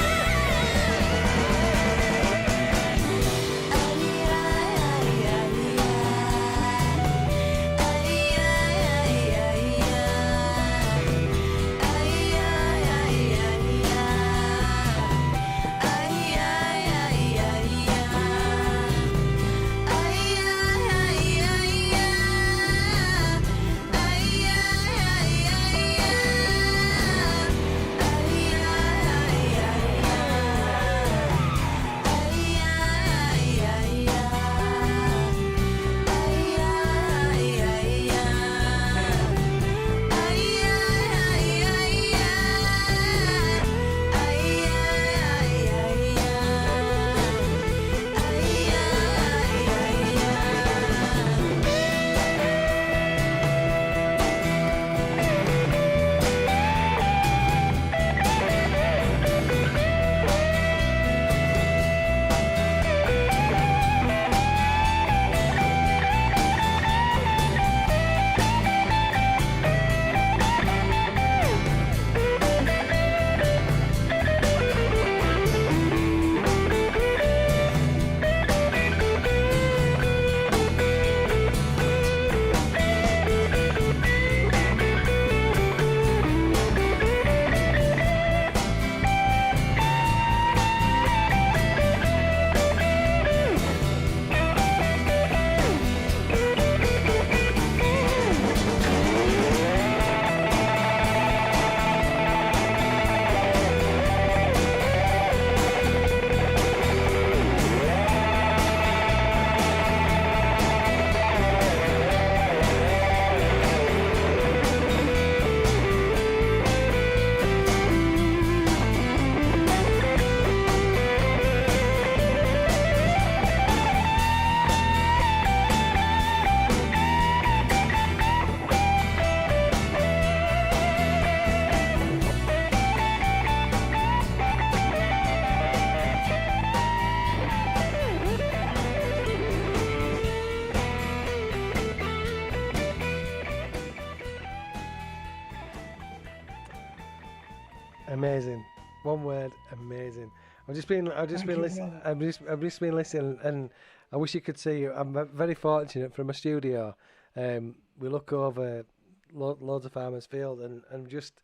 Amazing. One word, amazing. I've just been Thank you, listening. brother. I've just been listening, and I wish you could see. I'm very fortunate from my studio. We look over loads of farmers' field, and I'm just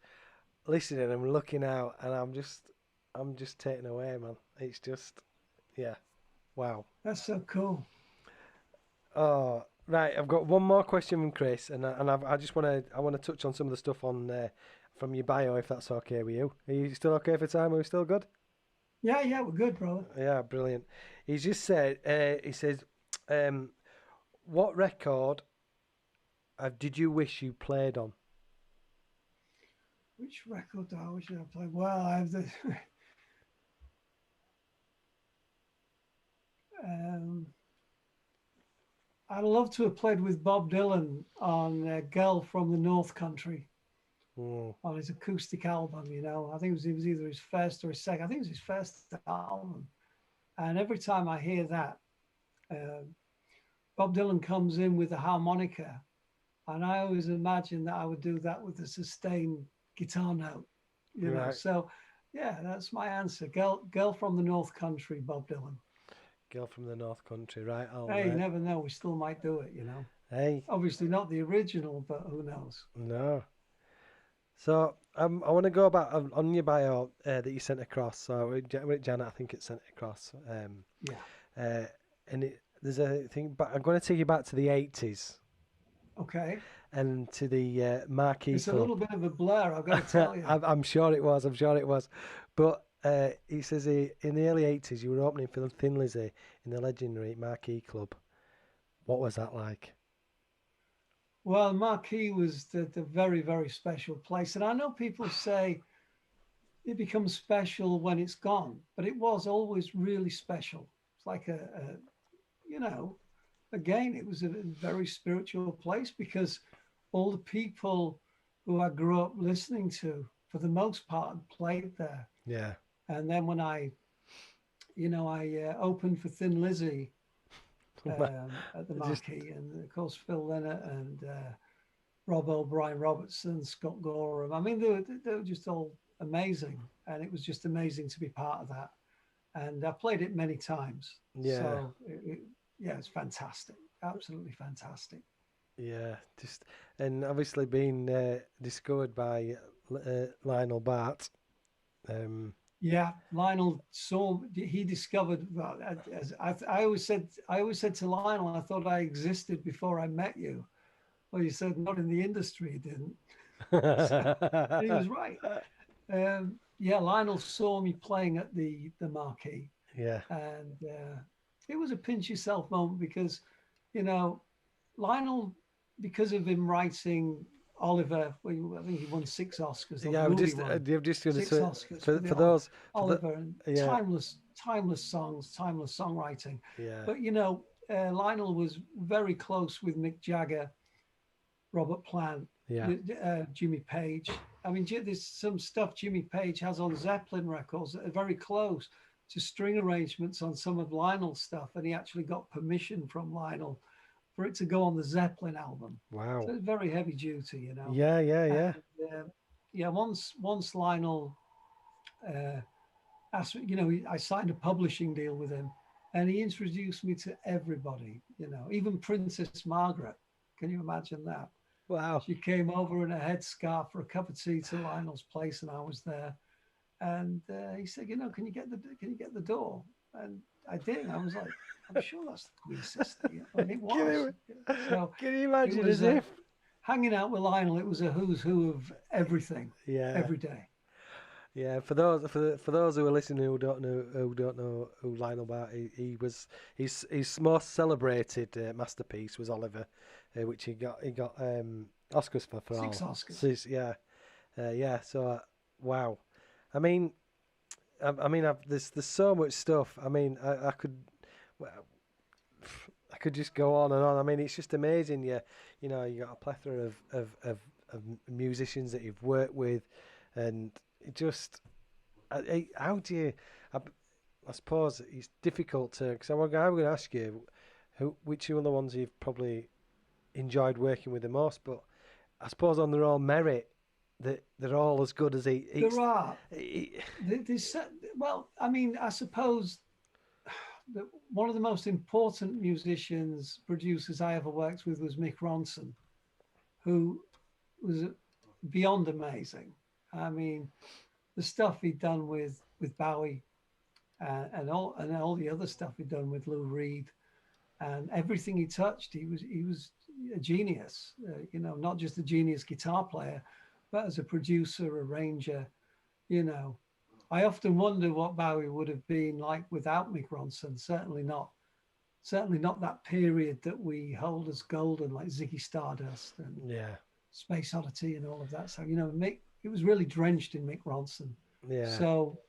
listening and looking out, and I'm just taken away, man. It's just, yeah, wow. That's so cool. Oh, right. I've got one more question from Chris, and I just want to touch on some of the stuff on from your bio, if that's okay with you. Are you still okay for time? Are we still good? Yeah, we're good, brother. Yeah, brilliant. He's just said, he says, what record did you wish you played on? Which record do I wish I played? Well, I have the. I'd love to have played with Bob Dylan on "Girl from the North Country" on his acoustic album. You know, I think it was either his first or his second. I think it was his first album. And every time I hear that, Bob Dylan comes in with a harmonica, and I always imagine that I would do that with a sustained guitar note. You know, Right. so yeah, that's my answer. Girl from the North Country, Bob Dylan. Girl from the North Country, right? Hey, you never know. We still might do it, you know. Hey, Obviously not the original, but who knows? no. So I want to go back on your bio that you sent across. So with Janet, I think it sent across. Yeah. And there's a thing, but I'm going to take you back to the 80s Okay. and to the Marquee It's a Club. little bit of a blur, I've got to tell you. I'm sure it was. I'm sure it was. But He says in the early 80s you were opening for Thin Lizzy in the legendary Marquee Club. What was that like? Well, Marquee was the very, very special place. And I know people say it becomes special when it's gone, but it was always really special. It's like you know, again, it was a very spiritual place because all the people who I grew up listening to, for the most part, played there. Yeah. And then when I opened for Thin Lizzy at the Marquee, and of course Phil Lynott and Rob O'Brien Robertson, Scott Gorham. I mean, they were just all amazing, and it was just amazing to be part of that. And I played it many times. Yeah. So it's fantastic, absolutely fantastic. Yeah, and obviously being discovered by Lionel Bart. Yeah, Lionel he discovered. Well, as I always said to Lionel, I thought I existed before I met you. Well, he said not in the industry, he didn't. So, he was right. Yeah, Lionel saw me playing at the Marquee. Yeah. And it was a pinch yourself moment because, Lionel, because of him writing Oliver, I think he won 6 Oscars. Yeah, I'm just going to say for those Oliver and timeless songs, timeless songwriting. Yeah. But Lionel was very close with Mick Jagger, Robert Plant, Jimmy Page. I mean, there's some stuff Jimmy Page has on Zeppelin records that are very close to string arrangements on some of Lionel's stuff, and he actually got permission from Lionel for it to go on the Zeppelin album. Wow. So it's very heavy duty, Yeah. And, once Lionel asked, I signed a publishing deal with him, and he introduced me to everybody, even Princess Margaret. Can you imagine that? Wow. She came over in a headscarf for a cup of tea to Lionel's place, and I was there. And he said, can you get the door? And I did. I was like, I'm sure that's the Queen's sister. And it was. Can you imagine as if hanging out with Lionel? It was a who's who of everything. Yeah. Every day. Yeah. For those who are listening who don't know who Lionel Bart, his most celebrated masterpiece was Oliver, which he got Oscars for 6 Oscars. Yeah. So wow. I mean, there's so much stuff. I mean, I could just go on and on. I mean, it's just amazing. You got a plethora of musicians that you've worked with, and it just how do you? I suppose it's difficult to, because I'm going to ask you which are the ones you've probably enjoyed working with the most, but I suppose on their own merit, that they're all as good as each. There are. Well, I mean, I suppose that one of the most important musicians, producers I ever worked with was Mick Ronson, who was beyond amazing. I mean, the stuff he'd done with Bowie, and all the other stuff he'd done with Lou Reed, and everything he touched, he was a genius. Not just a genius guitar player, but as a producer, arranger. I often wonder what Bowie would have been like without Mick Ronson. Certainly not that period that we hold as golden, like Ziggy Stardust and Space Oddity and all of that. So Mick, it was really drenched in Mick Ronson. Yeah. So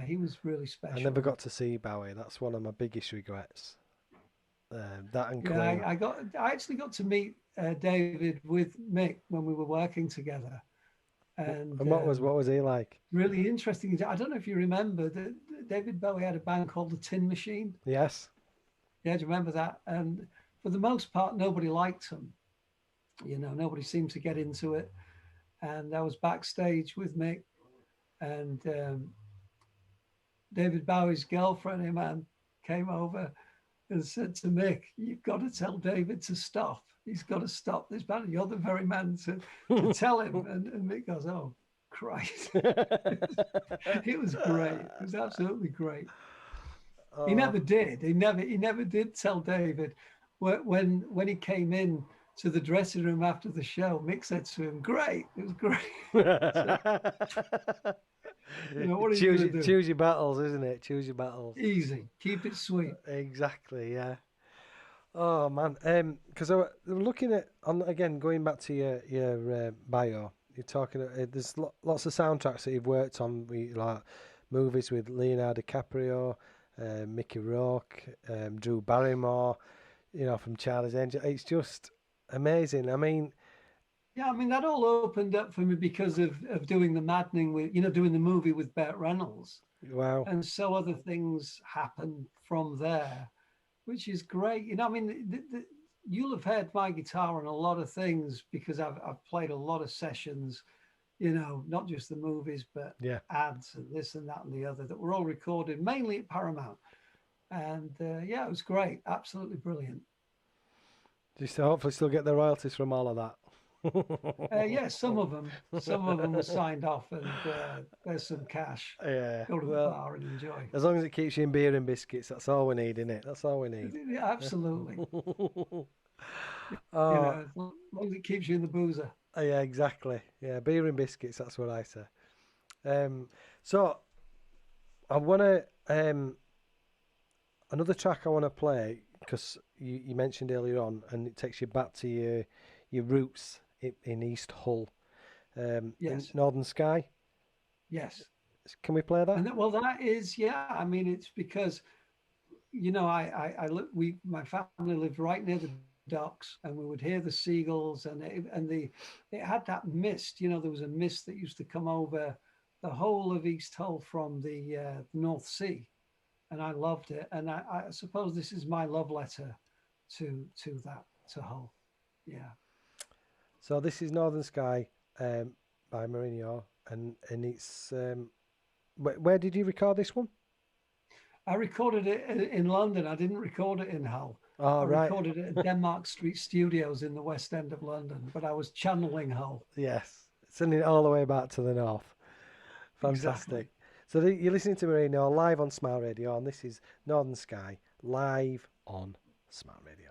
he was really special. I never got to see Bowie. That's one of my biggest regrets. That and Queen. I actually got to meet David with Mick when we were working together. And what was he like? Really interesting. I don't know if you remember that David Bowie had a band called the Tin Machine. Yes. Yeah, do you remember that? And for the most part, nobody liked him. Nobody seemed to get into it. And I was backstage with Mick, and David Bowie's girlfriend, Iman, came over and said to Mick, "You've got to tell David to stop. He's got to stop this band. You're the very man to tell him." And Mick goes, "Oh, Christ." It was great. It was absolutely great. He never did. He never did tell David. When he came in to the dressing room after the show, Mick said to him, "Great. It was great." You know, what are you going to do? Choose your battles, isn't it? Choose your battles. Easy. Keep it sweet. Exactly, yeah. Oh man, because I was looking at again going back to your bio. You're talking. There's lots of soundtracks that you've worked on, like movies with Leonardo DiCaprio, Mickey Rourke, Drew Barrymore. You know, from Charlie's Angel. It's just amazing. I mean, Yeah, I mean, that all opened up for me because of doing The Maddening with, doing the movie with Burt Reynolds. wow. And so other things happened from there, which is great. I mean, you'll have heard my guitar on a lot of things because I've played a lot of sessions, not just the movies, but Yeah. ads and this and that and the other that were all recorded mainly at Paramount. And yeah, it was great. Absolutely brilliant. Do you hopefully still get the royalties from all of that? Yeah, some of them were signed off, and there's some cash. Yeah. Go to the Well, bar and enjoy. as long as it keeps you in beer and biscuits, that's all we need, innit? That's all we need. Yeah, absolutely. Oh, As long as it keeps you in the boozer. yeah, exactly. Yeah, beer and biscuits. That's what I say. So I want to another track I want to play because you mentioned earlier on, and it takes you back to your roots in East Hull, in Yes. Northern Sky. Yes. Can we play that? And that is, yeah. I mean, it's because, my family lived right near the docks, and we would hear the seagulls, and it had that mist. There was a mist that used to come over the whole of East Hull from the North Sea, and I loved it. And I suppose this is my love letter to Hull. Yeah. So this is Northern Sky by Mourinho, and it's where did you record this one? I recorded it in London. I didn't record it in Hull. Oh, I right. recorded it at Denmark Street Studios in the West End of London, but I was channeling Hull. Yes, sending it all the way back to the north. Fantastic. Exactly. So you're listening to Mourinho live on Smile Radio, and this is Northern Sky live on Smile Radio.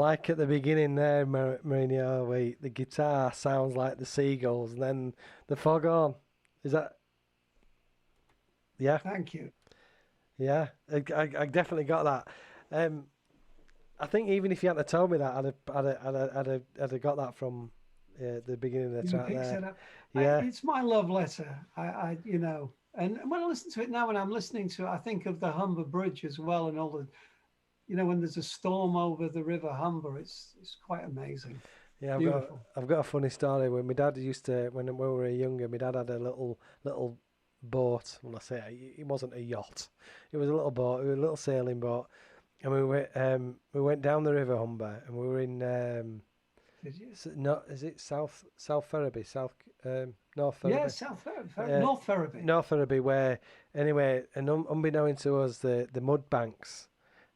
like at the beginning there, Mourinho, where the guitar sounds like the seagulls, and then the foghorn. Is that? Yeah, Thank you. yeah. I definitely got that. I think even if you hadn't told me that, I'd have got that from the beginning of the You track picked there. it up. Yeah. It's my love letter. You know, and when I listen to it now, when I'm listening to it, I think of the Humber Bridge as well, and all the, you know, when there's a storm over the River Humber, it's quite amazing. Yeah, Beautiful. I've got a funny story. When my dad used to, when we were younger, my dad had a little boat. When I say it wasn't a yacht, it was a little boat. It was a little sailing boat, and we went down the River Humber, and we were in Did you? no, is it South Ferriby, North Ferriby? Yeah, North Ferriby. North Ferriby, where anyway, and unbeknownst to us, the mud banks.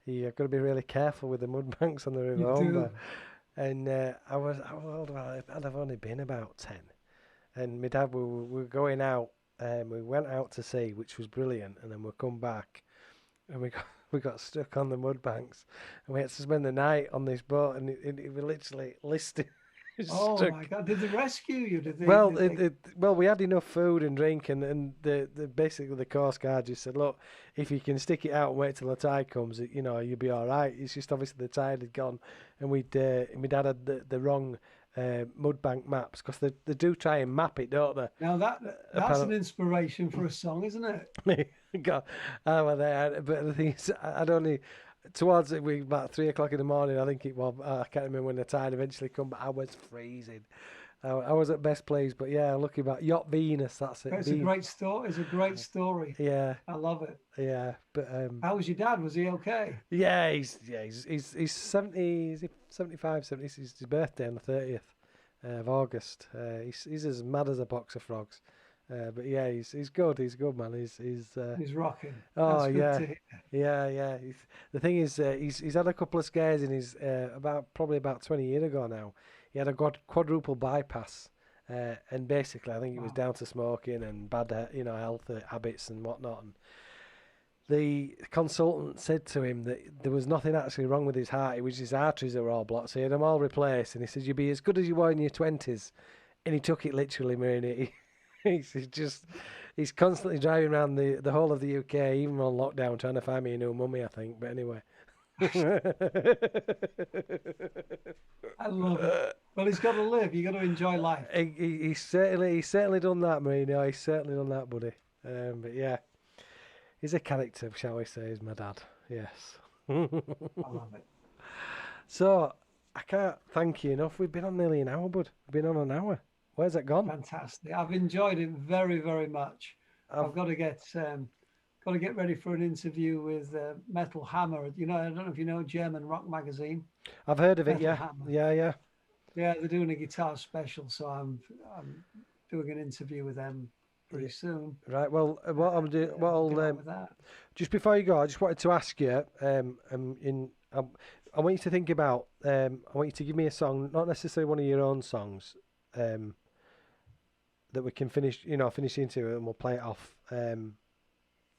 You've got to be really careful with the mud banks on the River You Humber. do. And how old was I? I'd have only been about 10. And my dad, we were going out, we went out to sea, which was brilliant, and then we come back, and we got stuck on the mud banks, and we had to spend the night on this boat, and it was literally listed. Oh stuck. my God! Did they rescue you? Did they? Well, did they- well, we had enough food and drink, and the basically the Coast Guard just said, look, if you can stick it out and wait till the tide comes, you know, you'll be all right. It's just obviously the tide had gone, and my dad had the wrong mud bank maps, because they do try and map it, don't they? Now that's an inspiration for a song, isn't it? God, I was there, but the thing is, I'd only towards it, about 3 o'clock in the morning, I think it was. I can't remember when the tide eventually come, but I was freezing. I was at best pleased, but yeah, looking back, Yacht Venus, that's it. It's a great story. It's a great story. Yeah, I love it. yeah, but How was your dad? Was he okay? yeah, he's 70, is he 75, 70? It's his birthday on the 30th of August. He's as mad as a box of frogs. But yeah, he's good. He's good, man. He's He's rocking. oh, That's good yeah. to hear. yeah. The thing is, he's had a couple of scares in his probably about 20 years ago now. He had a quadruple bypass, and basically I think it was Wow. down to smoking and bad health habits and whatnot. And the consultant said to him that there was nothing actually wrong with his heart. It was his arteries that were all blocked, so he had them all replaced. And he said, "You'll be as good as you were in your 20s." And he took it literally, man. He's constantly driving around the whole of the UK, even on lockdown, trying to find me a new mummy, I think. But anyway. I love it. Well, he's got to live. You got to enjoy life. He's certainly done that, Marino. He's certainly done that, buddy. But yeah, he's a character, shall we say? Is my dad? Yes. I love it. So I can't thank you enough. We've been on nearly an hour, bud. We've been on an hour. Where's it gone? Fantastic. I've enjoyed it very, very much. I've got to get ready for an interview with Metal Hammer. You know, I don't know if you know German rock magazine. I've heard of it. Metal Yeah, Hammer. yeah. Yeah, they're doing a guitar special, so I'm doing an interview with them pretty soon. Right. Well, what I'm doing, what Get on I'll with that. just before you go, I just wanted to ask you. I want you to think about. I want you to give me a song, not necessarily one of your own songs, that we can finish into, and we'll play it off.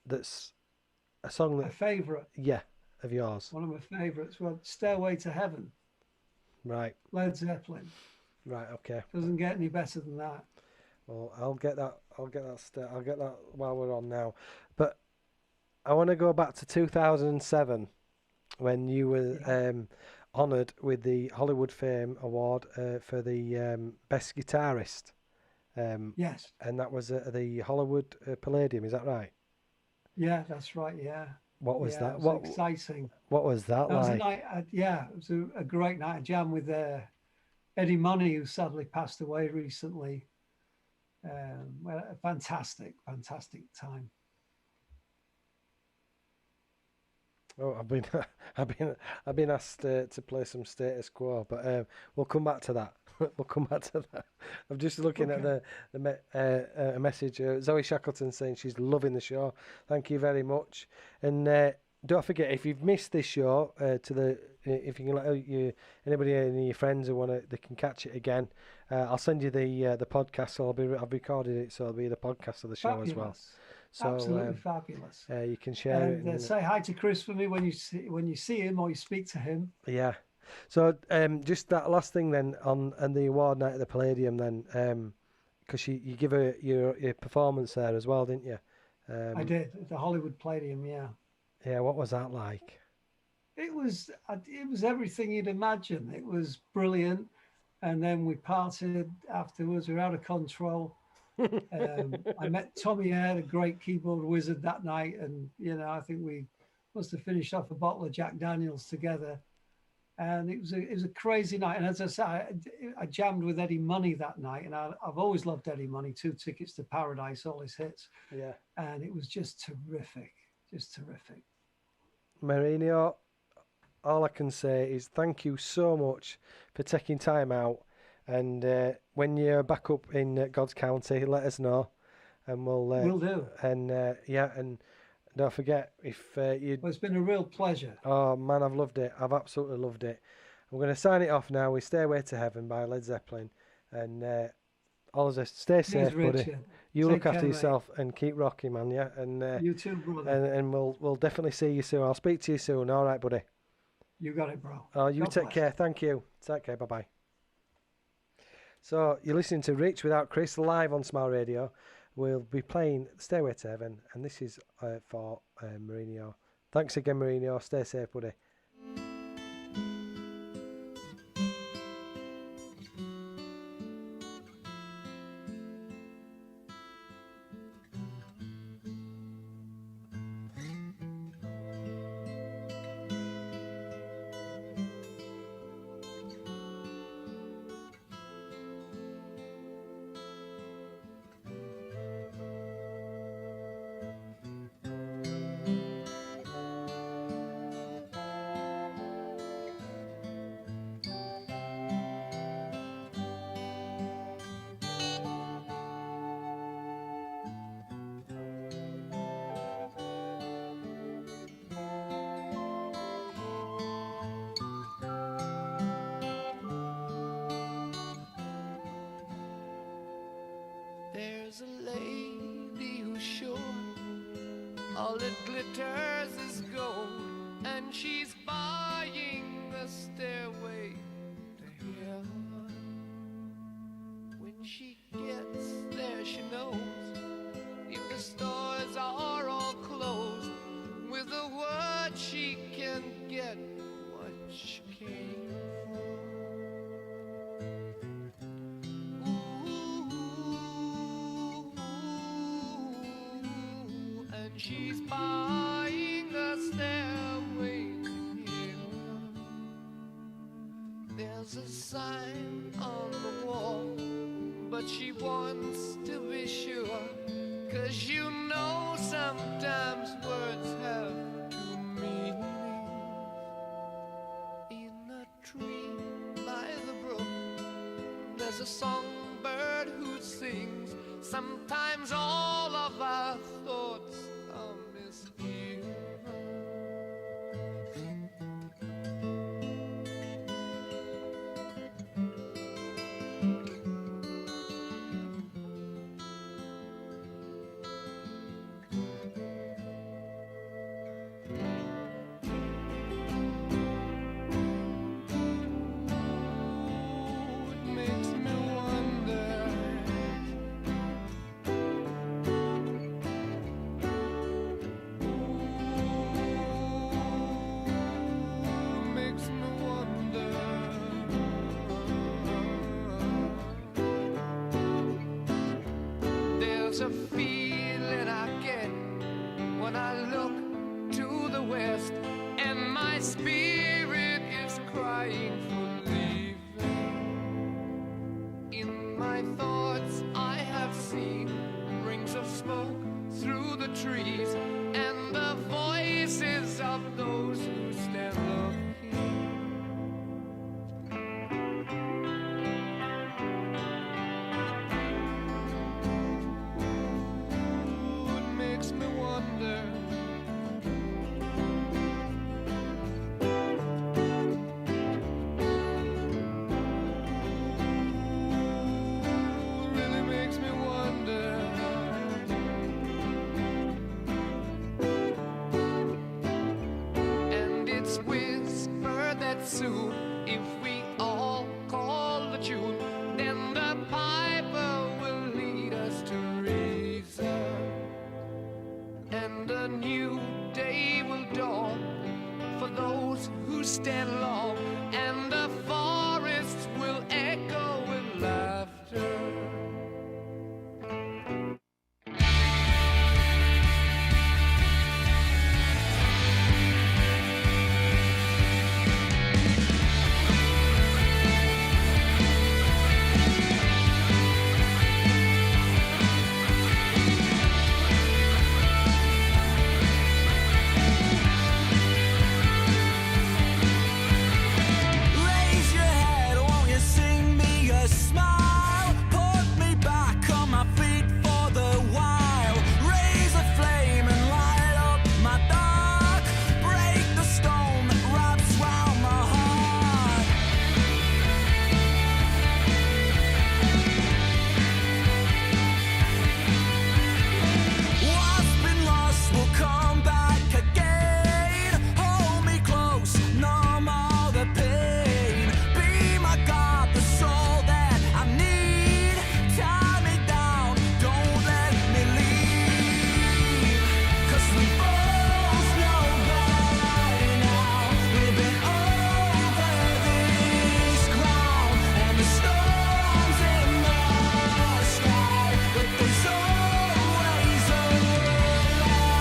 That's a song My that, favourite, yeah, of yours. one of my favourites, well, Stairway to Heaven, Right. Led Zeppelin. Right. Okay. Doesn't get any better than that. Well, I'll get that while we're on now. But I want to go back to 2007 when you were honoured with the Hollywood Fame Award for the best guitarist. Yes. And that was at the Hollywood Palladium. Is that right? Yeah, that's right. Yeah. What was Yeah, that? it was What exciting. What was that That was a like? night. Yeah, it was a great night. A jam with Eddie Money, who sadly passed away recently. Well, a fantastic time. Oh, I've been asked to play some Status Quo, but we'll come back to that. We'll come back to that. I'm just looking at a message. Zoe Shackleton saying she's loving the show. Thank you very much. And don't forget, if you've missed this show, if you can let anybody, any of your friends who they can catch it again. I'll send you the podcast. So I've recorded it, so it'll be the podcast of the show as well. Fabulous. So Absolutely fabulous. you can share it. And and- say hi to Chris for me when you see him or you speak to him. Yeah. So just that last thing then on the award night at the Palladium then, because you give your performance there as well, didn't you? I did at the Hollywood Palladium. Yeah, Yeah, what was that like? it was everything you'd imagine. It was brilliant, and then we partied afterwards. We were out of control. I met Tommy Air, the great keyboard wizard, that night, and I think we must have finished off a bottle of Jack Daniels together. And it was a crazy night. And as I said, I jammed with Eddie Money that night, and I've always loved Eddie Money. 2 Tickets to Paradise, all his hits. Yeah. And it was just terrific, just terrific. Mourinho, all I can say is thank you so much for taking time out. And when you're back up in God's County, let us know, and Will do. And and don't forget if you. Well, it's been a real pleasure. Oh man, I've loved it. I've absolutely loved it. I'm going to sign it off now with "Stairway to Heaven" by Led Zeppelin, and all of us stay safe, Cheers, buddy. Richard. You Take look after care, mate. yourself and keep rocking, man. Yeah, and You too, brother. and we'll definitely see you soon. I'll speak to you soon. All right, buddy. You got it, bro. Oh, you God take bless. care. Thank you. Take care. Bye bye. So you're listening to Rich Without Chris live on Smile Radio. We'll be playing Stairway to Heaven, and this is for Mourinho. Thanks again, Mourinho. Stay safe, buddy. There's a lady who's sure all that glitters is gold, and she's buying a stairway to heaven. When she gets there, she knows if the stores are all closed, with a word she can get what she came for. And she's buying a stairway to heaven. There's a sign on the wall, but she wants to be sure, 'cause you know sometimes words have two meanings. In a tree by the brook, there's a songbird who sings. Sometimes all of our thoughts are misgiven. It makes me wonder. Makes me wonder. There's a feeling I get when I look to the west, and my spirit is crying for leaving. In my thoughts I have seen rings of smoke through the trees, and the voices of those who stand looking. Ooh, it makes me wonder. Ooh, really makes me wonder. And it's whispered that soon stand long, and the forests will echo with laughter. Raise your head, won't you sing me a smile? Put me back on my feet for the while. Raise a flame and light up my dark. Break the stone that wraps round my heart. What's been lost will come back again. Hold me close, numb all the pain. Be my God, the soul that I need. Tie me down, don't let me leave. 'Cause we both know by now we've been over this ground. And the storms in the sky, but there's always a light.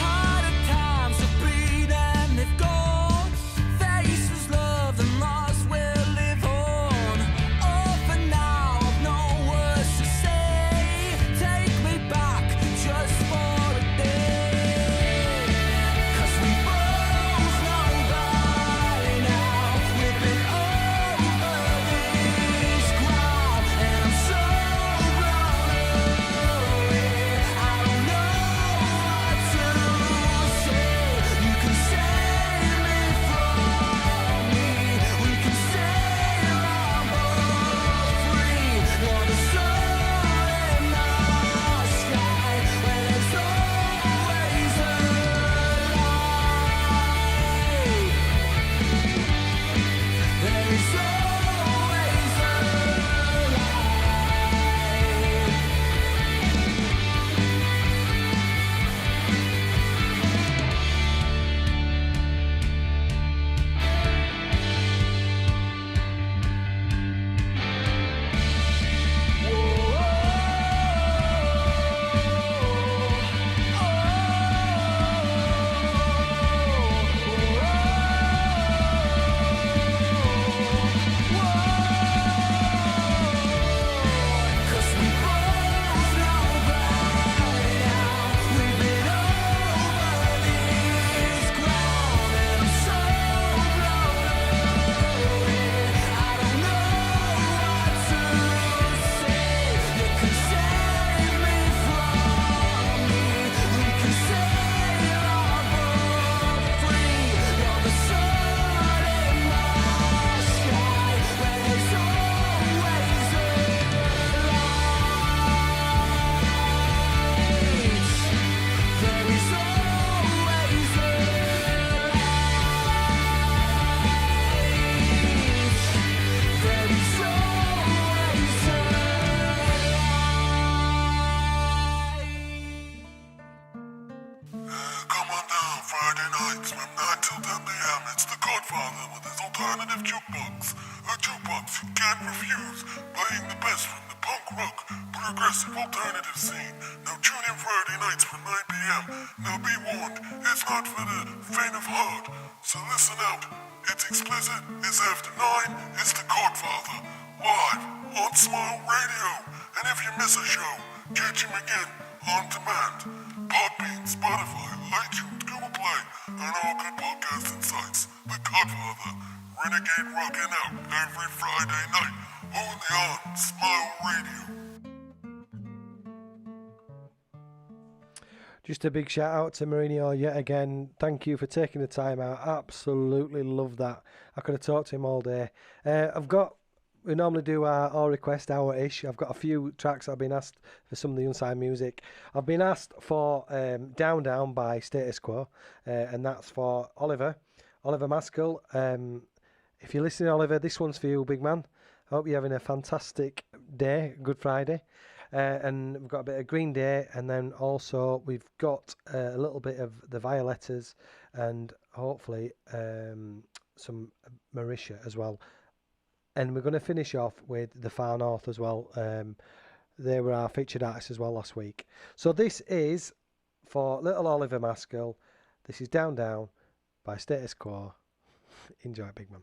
Harder times have been and they've gone. Faces loved and lost will live on. Oh, for now I've no words to say. Take me back just for a day. 'Cause we both know by now we've been over this ground. And I'm so blown away, I don't know what to say. You can save me from me. We can sail on both free. You're the sun in the sky, where there's always a light. There is always a light. Cause we both know by now we've been over this ground. And I'm so blown away, I don't know what to say. You can save me from me. We can sail on both free. You're the sun in the sky, where there's always a light. There is always a light. There is always a light. Come on down Friday nights from 9 till 10 p.m. It's the Godfather with his alternative jukebox. A jukebox you can't refuse, playing the best from the punk rock, progressive alternative scene. Now tune in Friday nights from 9 p.m. Now be warned, it's not for the faint of heart. So listen out, it's explicit, it's after 9, it's the Godfather, live on Smile Radio. And if you miss a show, catch him again on demand. Podbean, Spotify, iTunes, Google Play, and all good podcasting sites. The Godfather, Renegade rocking out every Friday night, only on Smile Radio. Just a big shout out to Mourinho yet again. Thank you for taking the time out. Absolutely love that. I could have talked to him all day. We normally do our request hour-ish. I've got a few tracks I've been asked for some of the unsigned music. I've been asked for Down Down by Status Quo, and that's for Oliver Maskell. If you're listening, Oliver, this one's for you, big man. I hope you're having a fantastic day, Good Friday. And we've got a bit of Green Day, and then also we've got a little bit of the Violettas, and hopefully some Marisha as well. And we're going to finish off with the Far North as well. They were our featured artists as well last week. So this is for little Oliver Maskell. This is Down Down by Status Quo. Enjoy, big man.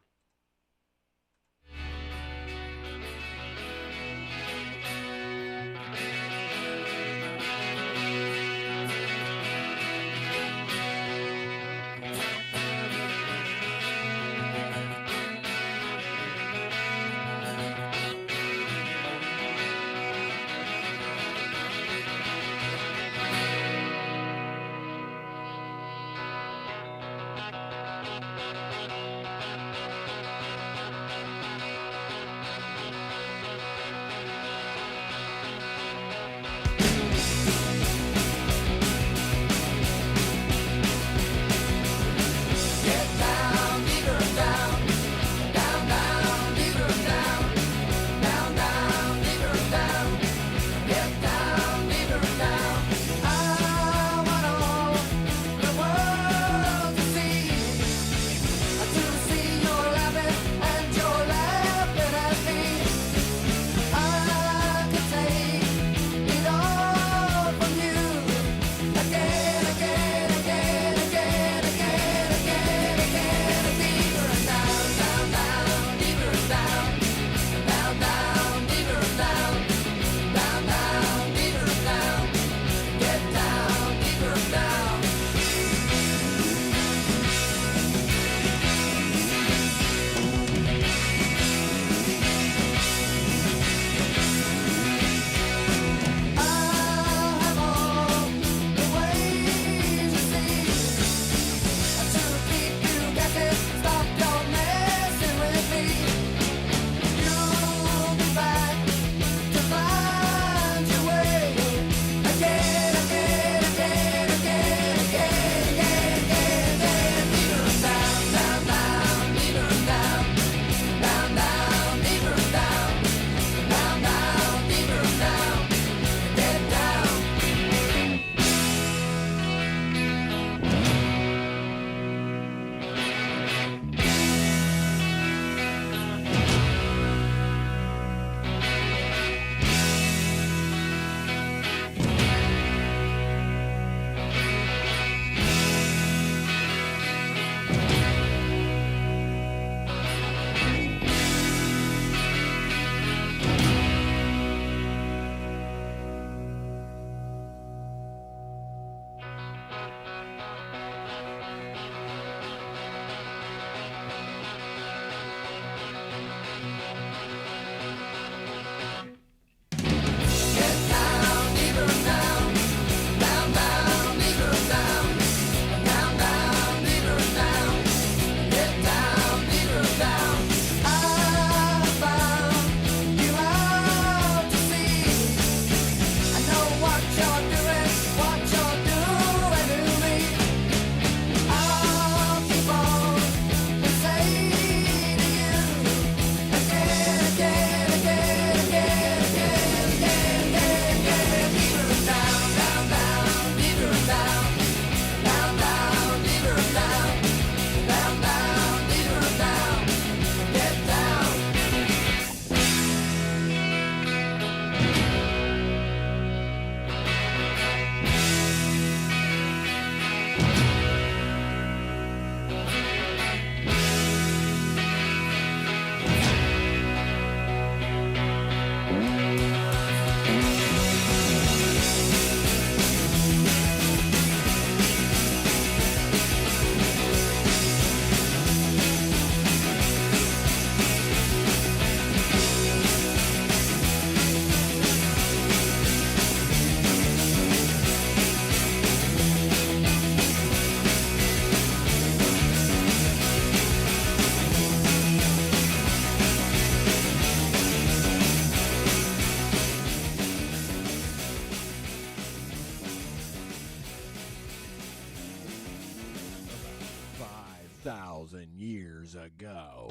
Thousand years ago.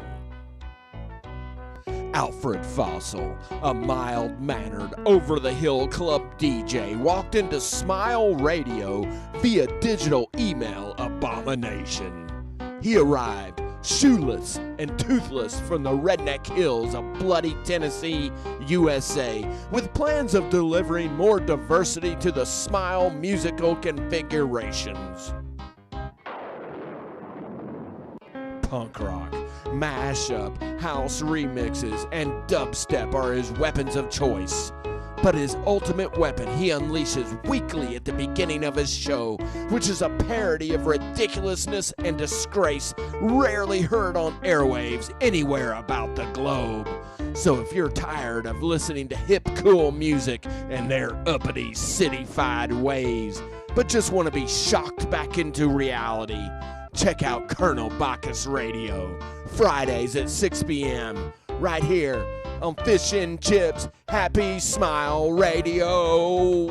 Alfred Fossil, a mild-mannered, over-the-hill club DJ, walked into Smile Radio via digital email abomination. He arrived shoeless and toothless from the redneck hills of bloody Tennessee, USA, with plans of delivering more diversity to the Smile musical configurations. Punk rock, mashup, house remixes, and dubstep are his weapons of choice. But his ultimate weapon he unleashes weekly at the beginning of his show, which is a parody of ridiculousness and disgrace rarely heard on airwaves anywhere about the globe. So if you're tired of listening to hip cool music and their uppity city-fied ways, but just want to be shocked back into reality, check out Colonel Bacchus Radio, Fridays at 6 p.m., right here on Fish and Chips Happy Smile Radio.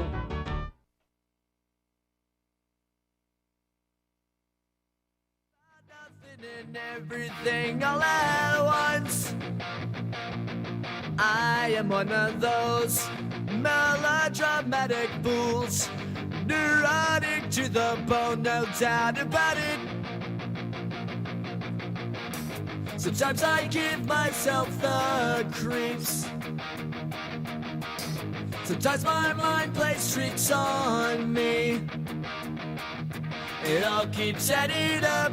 Nothing and everything all at once. I am one of those melodramatic fools, neurotic to the bone, no doubt about it. Sometimes I give myself the creeps. Sometimes my mind plays tricks on me. It all keeps adding up.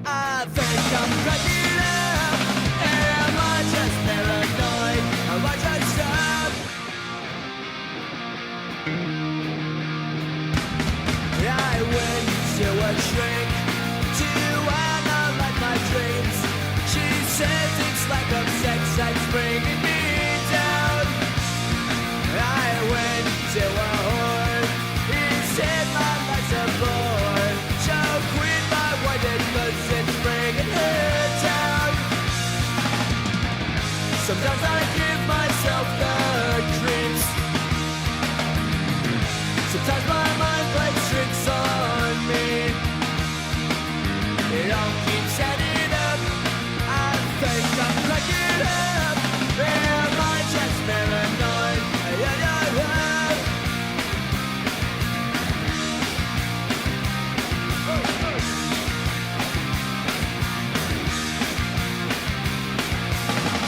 I think I'm cracking up. Am I just paranoid? Am I just up? I went to a shrink to analyze my dreams. She says it's like a sex that's bringing me down. I went to a whore. He said my life's a bore. So quit my white cause it's bringing her down. Sometimes I give myself the creeps. Sometimes my mind plays tricks on me. It all keeps adding up. I think I'm cracking up. Am I just paranoid? Yeah, yeah, yeah.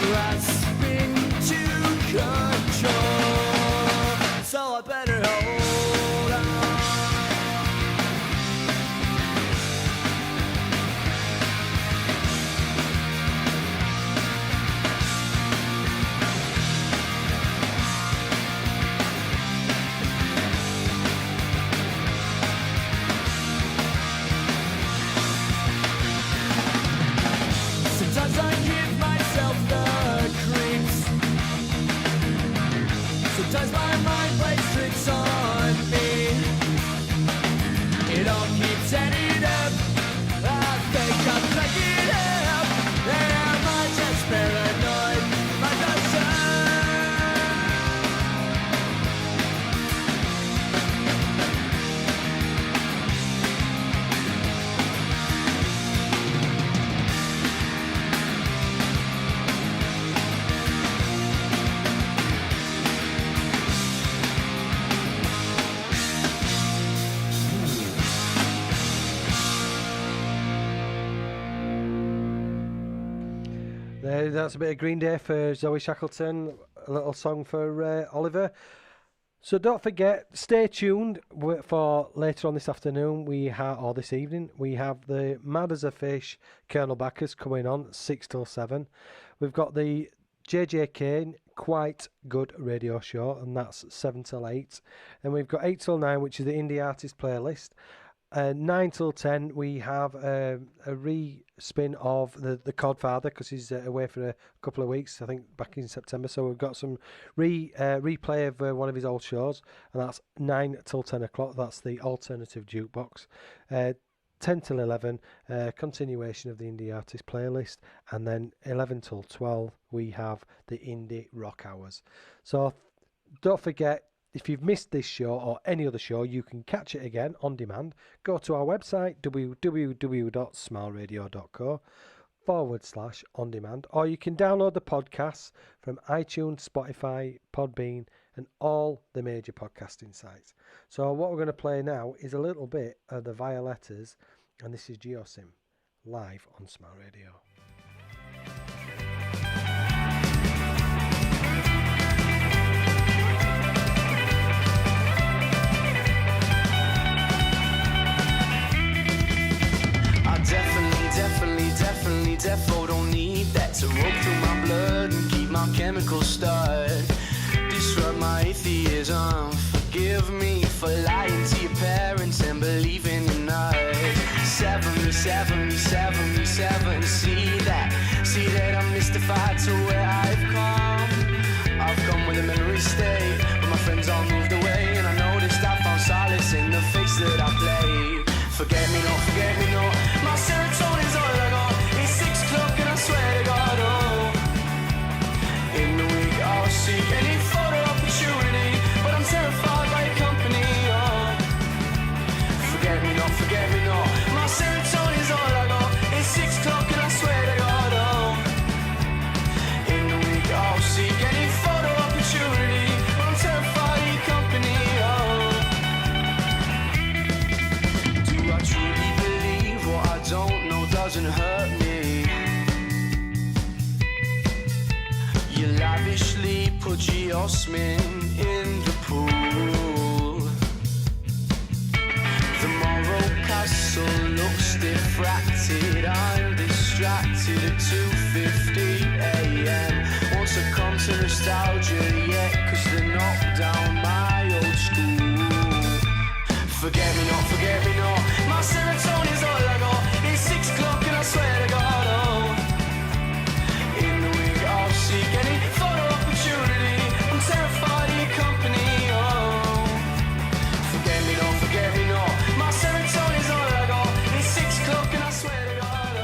Grasping to control, so I better hold on. Sometimes I give myself the creeps. Sometimes my mind plays tricks on me. It all keeps adding up. I think I'm cracking up. Am I just paranoid? Am I just That's a bit of Green Day for Zoe Shackleton, a little song for Oliver. So don't forget, stay tuned for later on this afternoon, or this evening, we have the Mad as a Fish Colonel Bacchus coming on 6 till 7. We've got the JJ Kane Quite Good radio show, and that's 7 till 8. And we've got 8 till 9, which is the Indie Artist playlist. 9 till 10, we have a re-spin of the Codfather, because he's away for a couple of weeks, I think back in September. So we've got some replay of one of his old shows, and that's 9 till 10 o'clock. That's the Alternative Jukebox. 10 till 11, continuation of the Indie Artist playlist, and then 11 till 12, we have the Indie Rock Hours. So don't forget, if you've missed this show or any other show, you can catch it again on demand. Go to our website, www.smileradio.co, on demand, or you can download the podcasts from iTunes, Spotify, Podbean, and all the major podcasting sites. So what we're going to play now is a little bit of the Violetas, and this is Geosim live on Smile Radio. Defo don't need that to rope through my blood and keep my chemicals stirred. Disrupt my atheism. Forgive me for lying to your parents and believing in us. 77. See that I'm mystified to where I've come with a memory state, but my friends all moved away, and I noticed I found solace in the face that I played. Forget me not, my serotonin's all I got. It's 6 o'clock and I swear to God, in the week I'll seek any photo opportunity, but I'm terrified by your company, Forget me not, my serotonin's all I got. It's 6 o'clock and I swear to God, in the week I'll seek any photo opportunity, but I'm terrified of your company, Do I truly believe what I don't know doesn't hurt me? You lavishly put Geosmin in the pool. The moral castle looks diffracted. I'm distracted at 2:50 a.m. Want to come to nostalgia yet, 'cause they knocked down my old school. Forget me not, my serotonin's all I got. It's 6 o'clock and I swear to God, in the week I'll seek any photo opportunity. I'm terrified of your company, Forget me not, my serotonin's all I got. It's 6 o'clock and I swear to God,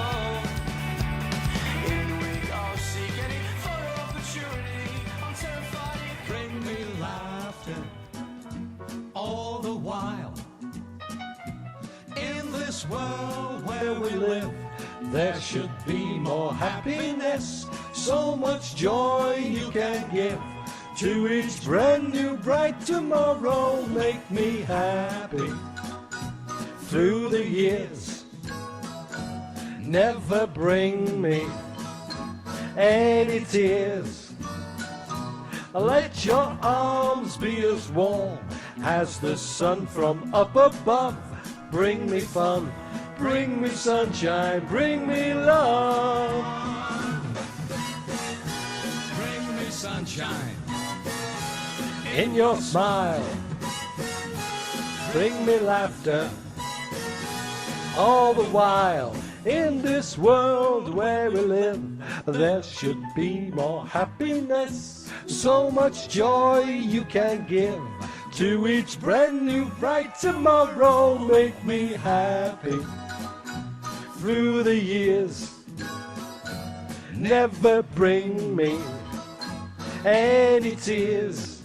in the week I'll seek any photo opportunity. I'm terrified of your Bring me laughter all the while. In this world where we live, there should be more happiness. So much joy you can give to each brand new bright tomorrow. Make me happy through the years. Never bring me any tears. Let your arms be as warm as the sun from up above. Bring me fun, bring me sunshine, bring me love. Bring me sunshine in your smile. Bring me laughter all the while. In this world where we live, there should be more happiness. So much joy you can give to each brand new bright tomorrow. Make me happy through the years. Never bring me any tears.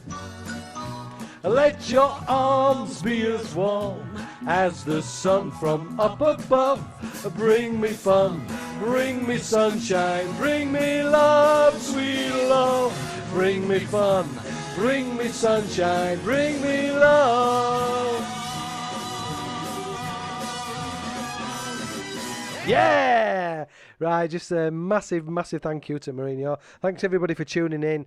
Let your arms be as warm as the sun from up above. Bring me fun, bring me sunshine, bring me love, sweet love. Bring me fun, bring me sunshine, bring me love. Yeah! Right, just a massive thank you to Mourinho. Thanks everybody for tuning in.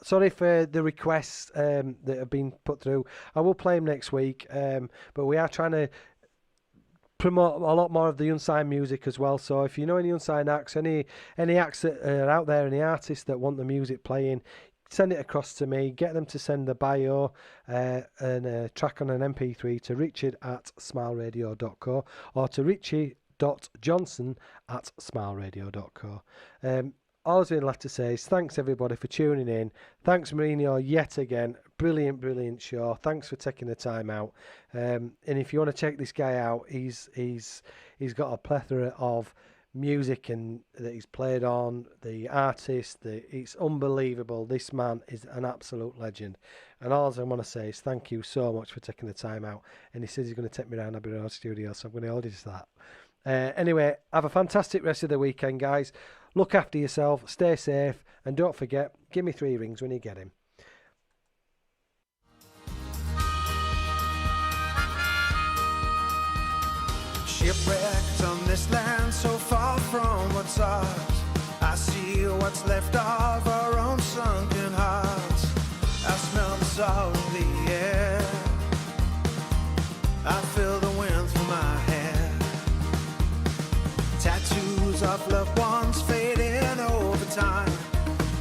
Sorry for the requests that have been put through. I will play them next week, but we are trying to promote a lot more of the unsigned music as well. So if you know any unsigned acts, any acts that are out there, any artists that want the music playing, send it across to me. Get them to send the bio and a track on an MP3 to richard@smileradio.co or to richie.johnson@smileradio.co. All I was really like to say is thanks everybody for tuning in. Thanks Mourinho yet again. Brilliant show. Thanks for taking the time out. And if you want to check this guy out, he's got a plethora of music and that he's played on, the artist, it's unbelievable. This man is an absolute legend. And all I want to say is thank you so much for taking the time out. And he says he's going to take me around Abbey Road Studio, so I'm going to hold you to that. Anyway, have a fantastic rest of the weekend, guys. Look after yourself, stay safe, and don't forget, give me 3 rings when you get him. Shipwrecked on this land so far from what's ours. I see what's left of our own sunken hearts. I smell the salt in the air. I feel the wind through my hair. Tattoos of loved ones fading over time.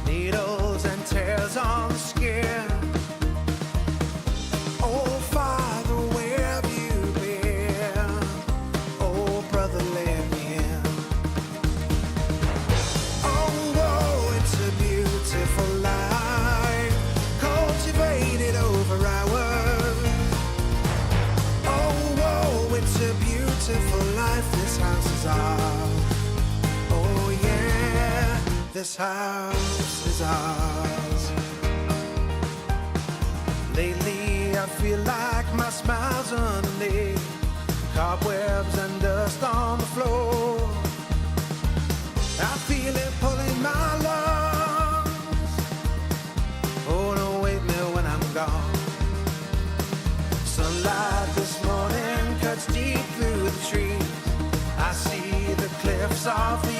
Needles and tears on the skin. Oh, Father, where have you been? Oh, brother, let me in. Oh, whoa, it's a beautiful life, cultivated over hours. Oh, whoa, it's a beautiful life. This house is ours. Oh, yeah, this house is ours. Lately, I feel like my smile's underneath. Cobwebs and dust on the floor. I feel it pulling my lungs. Oh, don't wake me when I'm gone. Sunlight this morning cuts deep through the trees. I see the cliffs of the